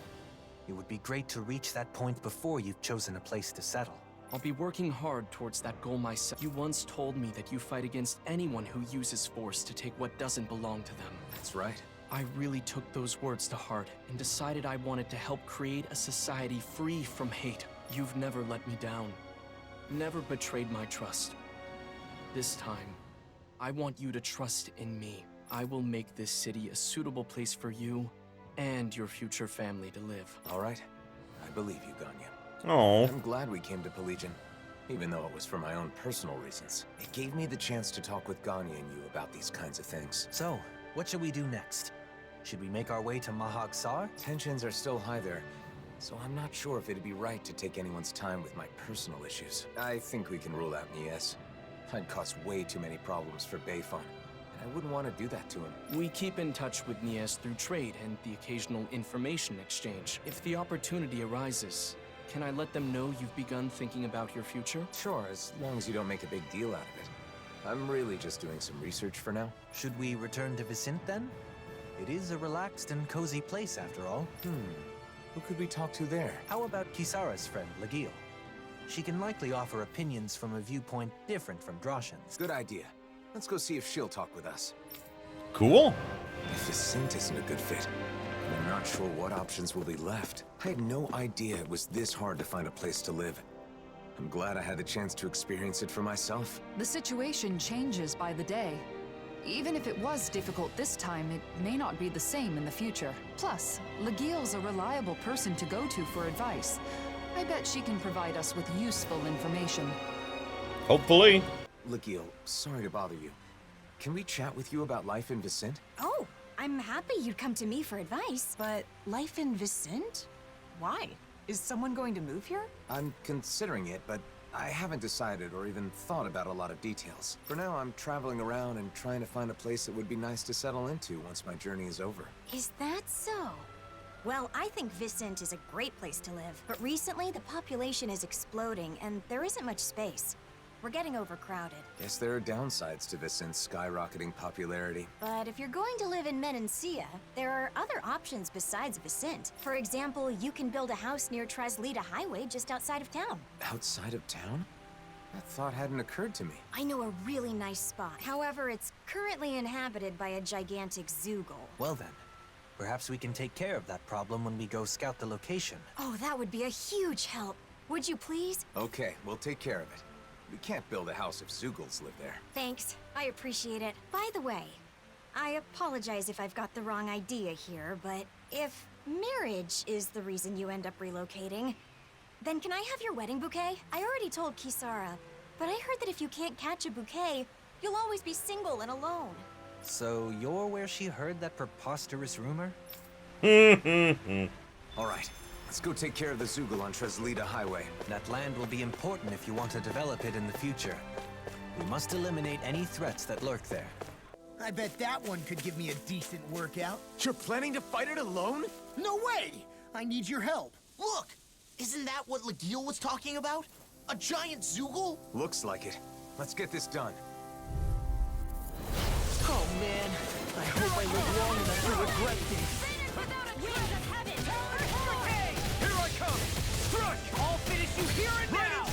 It would be great to reach that point before you've chosen a place to settle. I'll be working hard towards that goal myself. You once told me that you fight against anyone who uses force to take what doesn't belong to them. That's right. I really took those words to heart and decided I wanted to help create a society free from hate. You've never let me down, never betrayed my trust. This time, I want you to trust in me. I will make this city a suitable place for you and your future family to live. All right. I believe you, Ganya. Oh. I'm glad we came to Pelegion, even though it was for my own personal reasons. It gave me the chance to talk with Ganya and you about these kinds of things. So, what should we do next? Should we make our way to Mahag Sar? Tensions are still high there, so I'm not sure if it'd be right to take anyone's time with my personal issues. I think we can rule out Nies. I'd cause way too many problems for Bayfun, and I wouldn't want to do that to him. We keep in touch with Nies through trade and the occasional information exchange. If the opportunity arises, can I let them know you've begun thinking about your future? Sure, as long as you don't make a big deal out of it. I'm really just doing some research for now. Should we return to Vicent then? It is a relaxed and cozy place after all. Who could we talk to there? How about Kisara's friend, Legil? She can likely offer opinions from a viewpoint different from Droshan's. Good idea. Let's go see if she'll talk with us. Cool. If Vicent isn't a good fit, I'm not sure what options will be left. I had no idea it was this hard to find a place to live. I'm glad I had the chance to experience it for myself. The situation changes by the day. Even if it was difficult this time, it may not be the same in the future. Plus, Legil's a reliable person to go to for advice. I bet she can provide us with useful information. Hopefully. Legil, sorry to bother you. Can we chat with you about life in Vicent? Oh, I'm happy you'd come to me for advice, but life in Vicent? Why? Is someone going to move here? I'm considering it, but I haven't decided or even thought about a lot of details. For now, I'm traveling around and trying to find a place that would be nice to settle into once my journey is over. Is that so? Well, I think Vicent is a great place to live, but recently the population is exploding and there isn't much space. We're getting overcrowded. Guess there are downsides to Vicent's skyrocketing popularity. But if you're going to live in Menancia, there are other options besides Vicent. For example, you can build a house near Traslita Highway just outside of town. Outside of town? That thought hadn't occurred to me. I know a really nice spot. However, it's currently inhabited by a gigantic Zoogle. Well then, perhaps we can take care of that problem when we go scout the location. Oh, that would be a huge help. Would you please? Okay, we'll take care of it. We can't build a house if Zoogles live there. Thanks. I appreciate it. By the way, I apologize if I've got the wrong idea here, but if marriage is the reason you end up relocating, then can I have your wedding bouquet? I already told Kisara, but I heard that if you can't catch a bouquet, you'll always be single and alone. So you're where she heard that preposterous rumor? All right. Let's go take care of the Zoogle on Traslita Highway. That land will be important if you want to develop it in the future. We must eliminate any threats that lurk there. I bet that one could give me a decent workout. You're planning to fight it alone? No way! I need your help. Look! Isn't that what Legil was talking about? A giant Zoogle? Looks like it. Let's get this done. Oh man, I hope I live long enough to regret this. Here I come! Strike! I'll finish you here and now!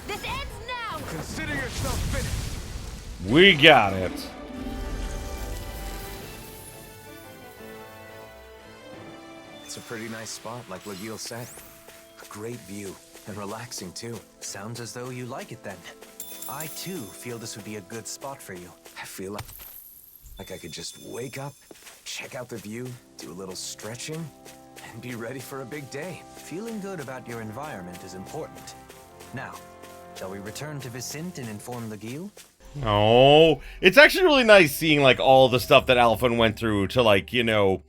This ends now! Consider yourself finished! We got it. It's a pretty nice spot, like Legil said. A great view, and relaxing too. Sounds as though you like it then. I too feel this would be a good spot for you. I feel like I could just wake up, check out the view, do a little stretching, and be ready for a big day. Feeling good about your environment is important. Now, shall we return to Vicent and inform Legil? Oh, it's actually really nice seeing, like, all the stuff that Alphen went through to, like, you know,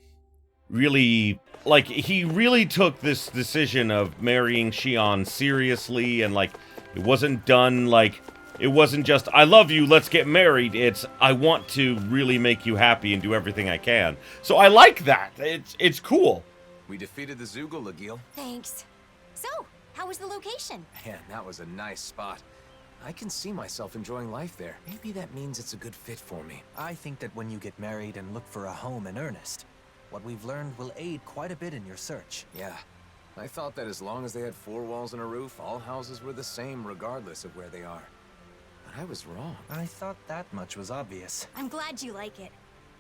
really, like, he really took this decision of marrying Xion seriously, and, like, it wasn't done, like, it wasn't just, I love you, let's get married. It's, I want to really make you happy and do everything I can. So I like that. It's cool. We defeated the Zoogle, Legil. Thanks. So, how was the location? Man, that was a nice spot. I can see myself enjoying life there. Maybe that means it's a good fit for me. I think that when you get married and look for a home in earnest, what we've learned will aid quite a bit in your search. Yeah. I thought that as long as they had 4 walls and a roof, all houses were the same regardless of where they are. But I was wrong. I thought that much was obvious. I'm glad you like it.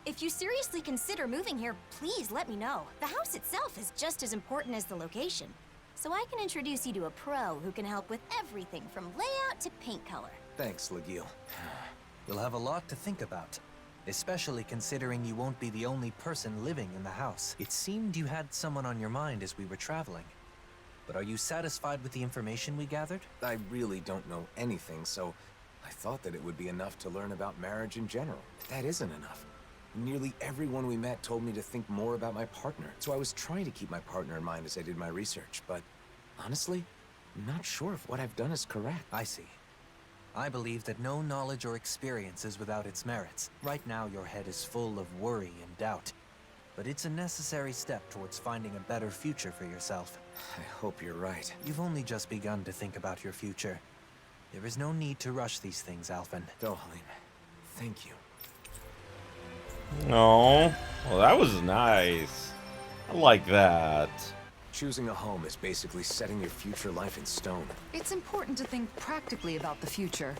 If you seriously consider moving here, please let me know. The house itself is just as important as the location. So I can introduce you to a pro who can help with everything from layout to paint color. Thanks, Legil. You'll have a lot to think about, especially considering you won't be the only person living in the house. It seemed you had someone on your mind as we were traveling. But are you satisfied with the information we gathered? I really don't know anything, so I thought that it would be enough to learn about marriage in general. But that isn't enough. Nearly everyone we met told me to think more about my partner, so I was trying to keep my partner in mind as I did my research, but honestly, I'm not sure if what I've done is correct. I see. I believe that no knowledge or experience is without its merits. Right now, your head is full of worry and doubt, but it's a necessary step towards finding a better future for yourself. I hope you're right. You've only just begun to think about your future. There is no need to rush these things, Alphen. Dohalim, thank you. Oh, well, that was nice. I like that. Choosing a home is basically setting your future life in stone. It's important to think practically about the future.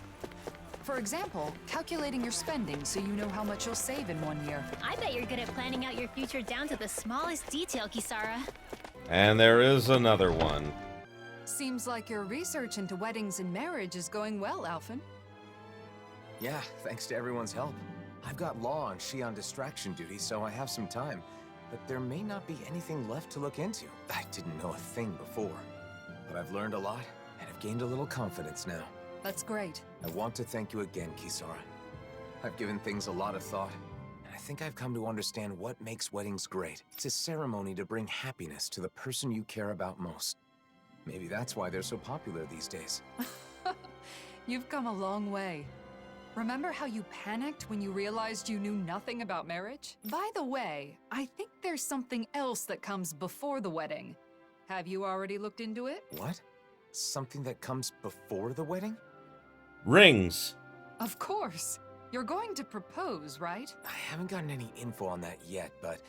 For example, calculating your spending so you know how much you'll save in 1 year. I bet you're good at planning out your future down to the smallest detail, Kisara. And there is another one. Seems like your research into weddings and marriage is going well, Alphen. Yeah, thanks to everyone's help. I've got law and she on distraction duty, so I have some time. But there may not be anything left to look into. I didn't know a thing before. But I've learned a lot, and I've gained a little confidence now. That's great. I want to thank you again, Kisara. I've given things a lot of thought, and I think I've come to understand what makes weddings great. It's a ceremony to bring happiness to the person you care about most. Maybe that's why they're so popular these days. You've come a long way. Remember how you panicked when you realized you knew nothing about marriage? By the way, I think there's something else that comes before the wedding. Have you already looked into it? What? Something that comes before the wedding? Rings. Of course. You're going to propose, right? I haven't gotten any info on that yet, but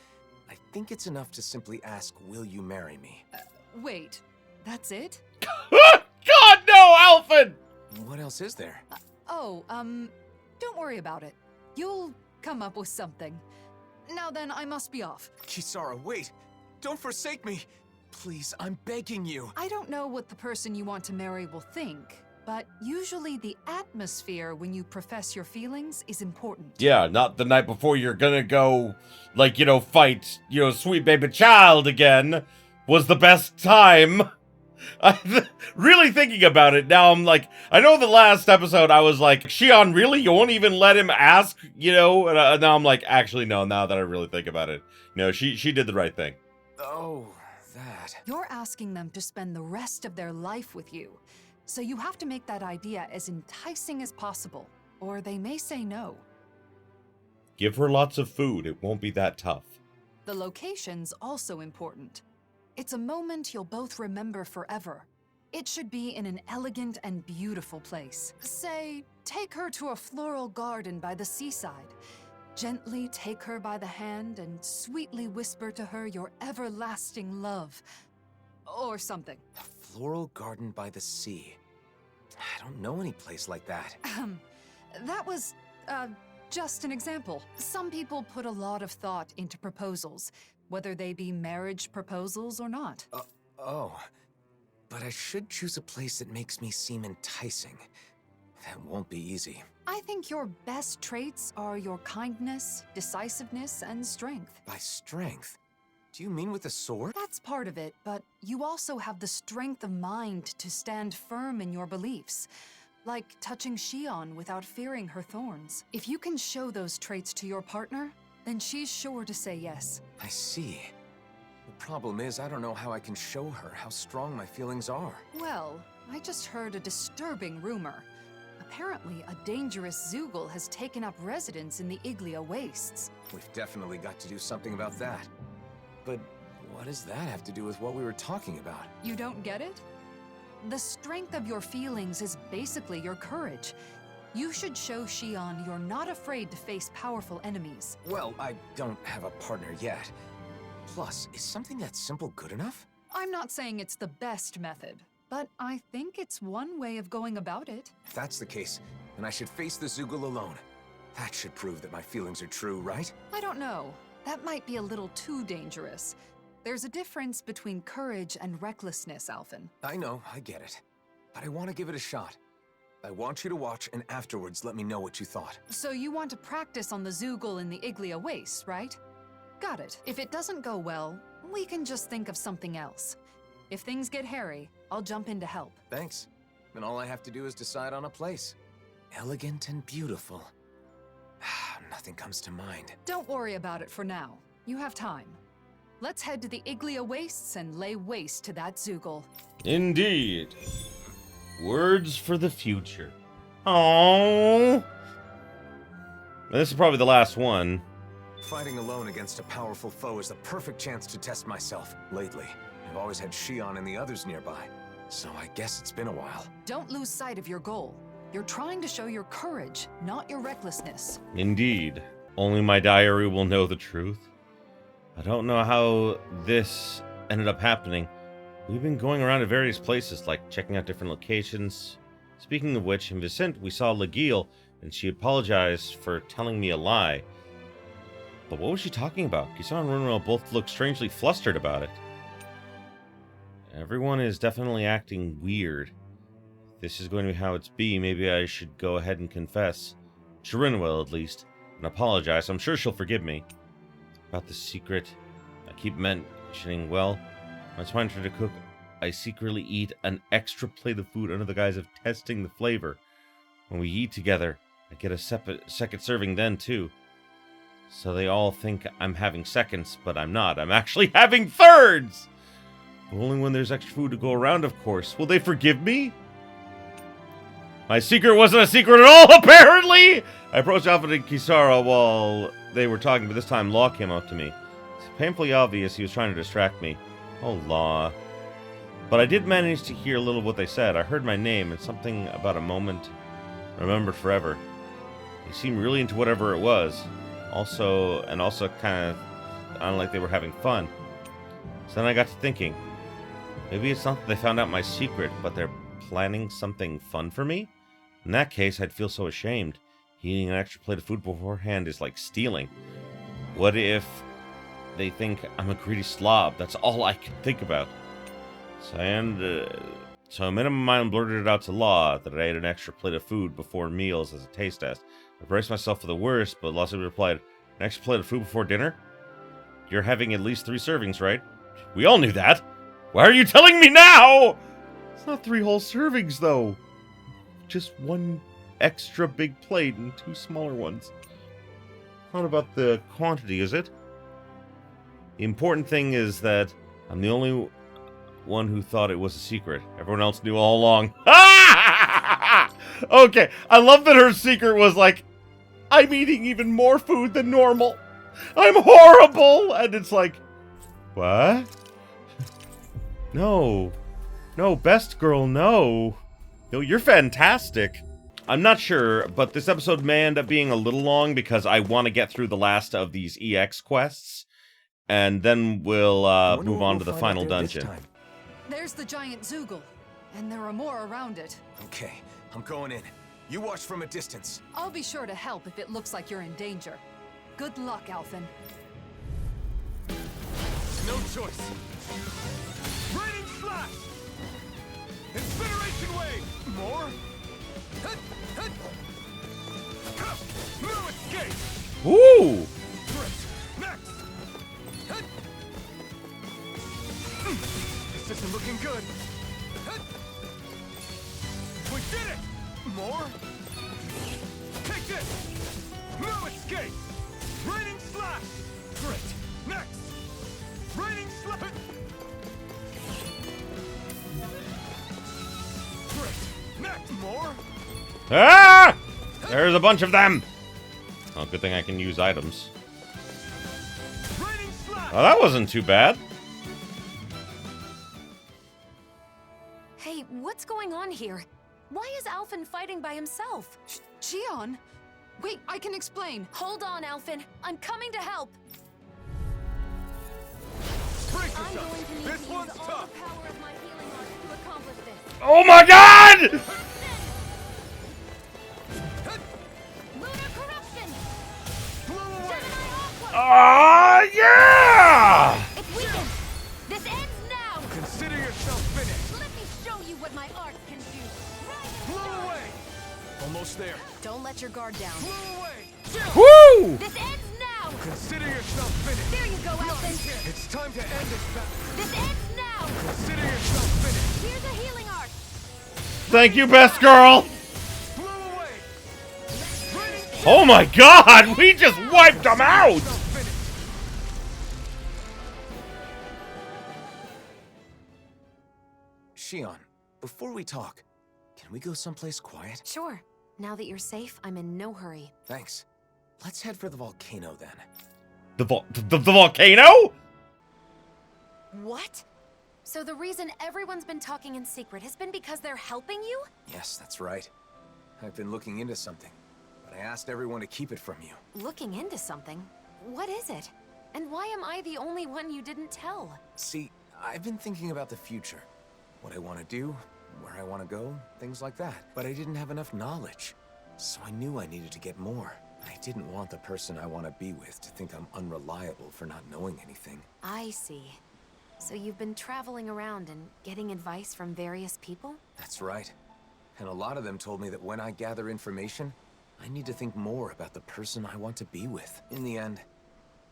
I think it's enough to simply ask, will you marry me? Wait, that's it? God, no, Alphen! What else is there? Don't worry about it. You'll come up with something. Now then, I must be off. Kisara, wait! Don't forsake me! Please, I'm begging you! I don't know what the person you want to marry will think, but usually the atmosphere when you profess your feelings is important. Yeah, not the night before you're gonna go, like, fight, sweet baby child again was the best time. I'm really thinking about it now. I'm like, I know the last episode I was like, Shion, really? You won't even let him ask, And now I'm like, actually, no, now that I really think about it. She did the right thing. Oh, that. You're asking them to spend the rest of their life with you. So you have to make that idea as enticing as possible, or they may say no. Give her lots of food. It won't be that tough. The location's also important. It's a moment you'll both remember forever. It should be in an elegant and beautiful place. Say, take her to a floral garden by the seaside. Gently take her by the hand and sweetly whisper to her your everlasting love. Or something. A floral garden by the sea. I don't know any place like that. That was, just an example. Some people put a lot of thought into proposals, whether they be marriage proposals or not. But I should choose a place that makes me seem enticing. That won't be easy. I think your best traits are your kindness, decisiveness, and strength. By strength? Do you mean with a sword? That's part of it, but you also have the strength of mind to stand firm in your beliefs. Like touching Shion without fearing her thorns. If you can show those traits to your partner, then she's sure to say yes. I see. The problem is, I don't know how I can show her how strong my feelings are. Well, I just heard a disturbing rumor. Apparently, a dangerous Zoogle has taken up residence in the Iglia Wastes. We've definitely got to do something about that. But what does that have to do with what we were talking about? You don't get it? The strength of your feelings is basically your courage. You should show Xion you're not afraid to face powerful enemies. Well, I don't have a partner yet. Plus, is something that simple good enough? I'm not saying it's the best method, but I think it's one way of going about it. If that's the case, then I should face the Zoogle alone. That should prove that my feelings are true, right? I don't know. That might be a little too dangerous. There's a difference between courage and recklessness, Alphen. I know, I get it. But I want to give it a shot. I want you to watch and afterwards let me know what you thought. So you want to practice on the Zoogle in the Iglia Wastes, right? Got it. If it doesn't go well, we can just think of something else. If things get hairy, I'll jump in to help. Thanks. Then all I have to do is decide on a place. Elegant and beautiful. Nothing comes to mind. Don't worry about it for now. You have time. Let's head to the Iglia Wastes and lay waste to that Zoogle. Indeed. Words for the future. Oh. This is probably the last one. Fighting alone against a powerful foe is the perfect chance to test myself. Lately, I've always had Xion and the others nearby, so I guess it's been a while. Don't lose sight of your goal. You're trying to show your courage, not your recklessness. Indeed. Only my diary will know the truth. I don't know how this ended up happening. We've been going around to various places, like checking out different locations. Speaking of which, in Vicente, we saw Legile, and she apologized for telling me a lie. But what was she talking about? Kisara and Runwell both looked strangely flustered about it. Everyone is definitely acting weird. If this is going to be how it's be, maybe I should go ahead and confess. To Runwell, at least, and apologize. I'm sure she'll forgive me. About the secret I keep mentioning, well, when it's my turn to cook, I secretly eat an extra plate of food under the guise of testing the flavor. When we eat together, I get a second serving then, too. So they all think I'm having seconds, but I'm not. I'm actually having thirds! But only when there's extra food to go around, of course. Will they forgive me? My secret wasn't a secret at all, apparently! I approached Alphen and Kisara while they were talking, but this time Law came up to me. It's painfully obvious he was trying to distract me. Oh, Law. But I did manage to hear a little of what they said. I heard my name and something about a moment remembered forever. They seemed really into whatever it was. Also kind of, I don't know, like they were having fun. So then I got to thinking, maybe it's not that they found out my secret, but they're planning something fun for me? In that case, I'd feel so ashamed. Eating an extra plate of food beforehand is like stealing. What if they think I'm a greedy slob? That's all I can think about. So I made up my mind and blurted it out to Law that I ate an extra plate of food before meals as a taste test. I braced myself for the worst, but Law simply replied, an extra plate of food before dinner? You're having at least 3 servings, right? We all knew that. Why are you telling me now? It's not 3 whole servings, though. Just 1 extra big plate and 2 smaller ones. Not about the quantity, is it? The important thing is that I'm the only one who thought it was a secret. Everyone else knew all along. Okay, I love that her secret was like, I'm eating even more food than normal. I'm horrible! And it's like, what? No. No, best girl, no. No, you're fantastic. I'm not sure, but this episode may end up being a little long because I want to get through the last of these EX quests. And then we'll move on to the final dungeon. There's the giant Zoogle, and there are more around it. Okay, I'm going in. You watch from a distance. I'll be sure to help if it looks like you're in danger. Good luck, Alphen. No choice. Raining slash! Incineration wave! More? No escape! Ooh! Next! This isn't looking good. We did it! More? Take this! No escape! Raining slash! Great! Next! Raining slash! Great! Next! More? Ah! There's a bunch of them! Oh, good thing I can use items. Oh, that wasn't too bad. Hey, Hey, what's going on here? Why is Alphen fighting by himself? Xion? Wait, I can explain. Hold on, Alphen. I'm coming to help. Break I'm yourself. going to need This to use one's all tough. the power of my healing art to accomplish this. Oh my god! Lunar corruption! Ah, yeah! It's weakened! This ends now! Consider yourself finished. Let me show you what my art can do. Blow away. Almost there. Don't let your guard down. Blow away. Woo! This ends now! Consider yourself finished. There you go, Alphen! It's time to end this battle. This ends now! Consider yourself finished. Here's a healing art! Thank you, best girl! Blow away. Oh my god! We just wiped them out! Xion, before we talk, can we go someplace quiet? Sure. Now that you're safe, I'm in no hurry. Thanks. Let's head for the volcano then. The volcano? What? So the reason everyone's been talking in secret has been because they're helping you? Yes, that's right. I've been looking into something, but I asked everyone to keep it from you. Looking into something? What is it? And why am I the only one you didn't tell? See, I've been thinking about the future. What I want to do, where I want to go, things like that. But I didn't have enough knowledge. So I knew I needed to get more. I didn't want the person I want to be with to think I'm unreliable for not knowing anything. I see. So you've been traveling around and getting advice from various people? That's right. And a lot of them told me that when I gather information, I need to think more about the person I want to be with. In the end,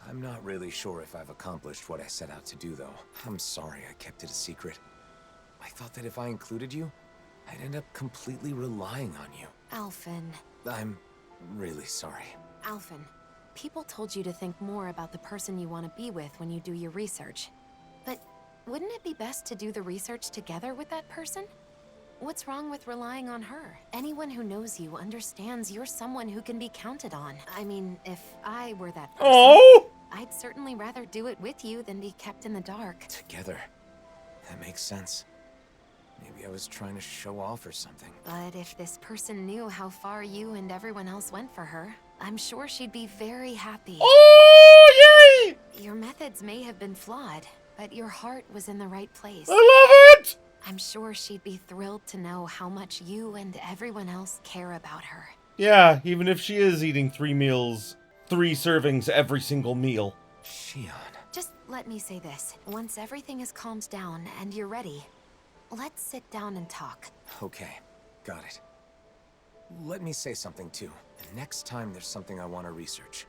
I'm not really sure if I've accomplished what I set out to do, though. I'm sorry I kept it a secret. I thought that if I included you, I'd end up completely relying on you. Alphen. I'm really sorry. Alphen, people told you to think more about the person you want to be with when you do your research. But wouldn't it be best to do the research together with that person? What's wrong with relying on her? Anyone who knows you understands you're someone who can be counted on. I mean, if I were that person, I'd certainly rather do it with you than be kept in the dark. Together. That makes sense. Maybe I was trying to show off or something. But if this person knew how far you and everyone else went for her, I'm sure she'd be very happy. Oh, yay! Your methods may have been flawed, but your heart was in the right place. I love it! I'm sure she'd be thrilled to know how much you and everyone else care about her. Yeah, even if she is eating 3 meals, 3 servings every single meal. Xion. Just let me say this. Once everything is calmed down and you're ready, let's sit down and talk. Okay, got it. Let me say something too. The next time there's something I want to research,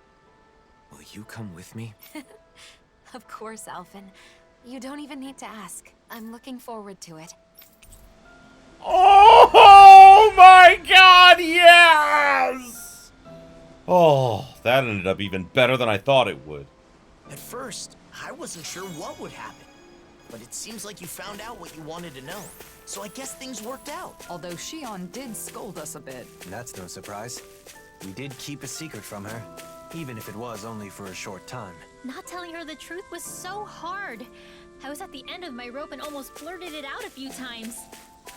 will you come with me? Of course, Alphen. You don't even need to ask. I'm looking forward to it. Oh my god, yes! Oh, that ended up even better than I thought it would. At first, I wasn't sure what would happen. But it seems like you found out what you wanted to know. So I guess things worked out. Although Xion did scold us a bit. That's no surprise. We did keep a secret from her, even if it was only for a short time. Not telling her the truth was so hard. I was at the end of my rope and almost blurted it out a few times.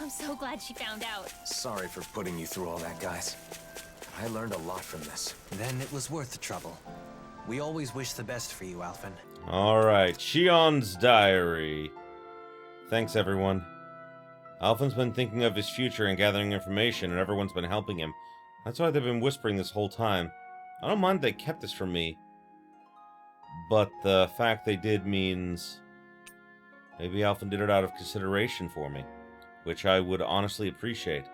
I'm so glad she found out. Sorry for putting you through all that, guys. I learned a lot from this. Then it was worth the trouble. We always wish the best for you, Alphen. Alright, Xion's diary. Thanks, everyone. Alphen's been thinking of his future and gathering information, and everyone's been helping him. That's why they've been whispering this whole time. I don't mind they kept this from me. But the fact they did means maybe Alphen did it out of consideration for me, which I would honestly appreciate.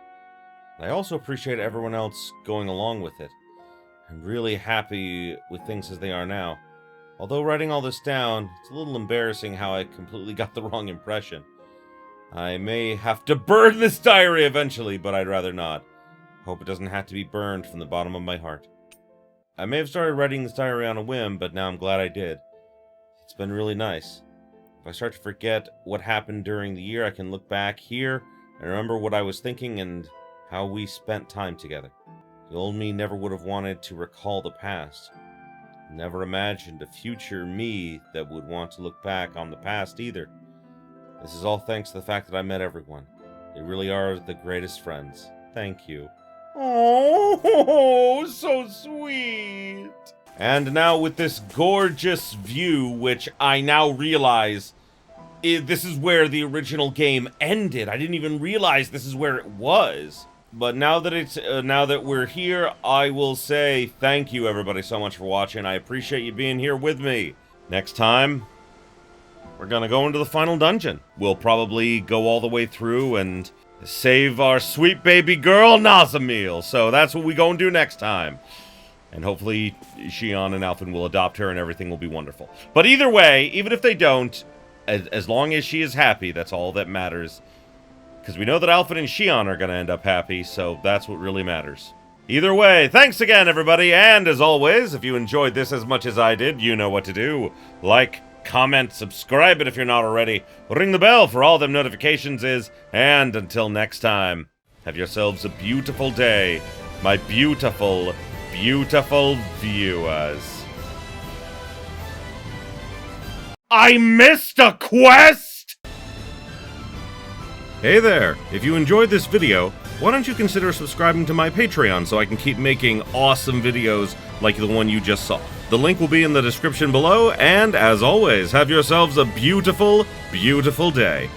I also appreciate everyone else going along with it. I'm really happy with things as they are now. Although writing all this down, it's a little embarrassing how I completely got the wrong impression. I may have to burn this diary eventually, but I'd rather not. Hope it doesn't have to be burned from the bottom of my heart. I may have started writing this diary on a whim, but now I'm glad I did. It's been really nice. If I start to forget what happened during the year, I can look back here and remember what I was thinking and how we spent time together. The old me never would have wanted to recall the past. Never imagined a future me that would want to look back on the past either. This is all thanks to the fact that I met everyone. You really are the greatest friends. Thank you. Oh, so sweet. And now with this gorgeous view, which I now realize this is where the original game ended. I didn't even realize this is where it was. But now that we're here, I will say thank you everybody so much for watching. I appreciate you being here with me. Next time, we're gonna go into the final dungeon. We'll probably go all the way through and save our sweet baby girl, Nazamil. So that's what we gonna do next time. And hopefully Xion and Alphen will adopt her and everything will be wonderful. But either way, even if they don't, as long as she is happy, that's all that matters. Because we know that Alphen and Xion are gonna end up happy, so that's what really matters. Either way, thanks again everybody, and as always, if you enjoyed this as much as I did, you know what to do. Like, comment, subscribe it if you're not already, ring the bell for all them notifications and until next time, have yourselves a beautiful day, my beautiful, beautiful viewers. I missed a quest?! Hey there, if you enjoyed this video, why don't you consider subscribing to my Patreon so I can keep making awesome videos like the one you just saw. The link will be in the description below, and as always, have yourselves a beautiful, beautiful day.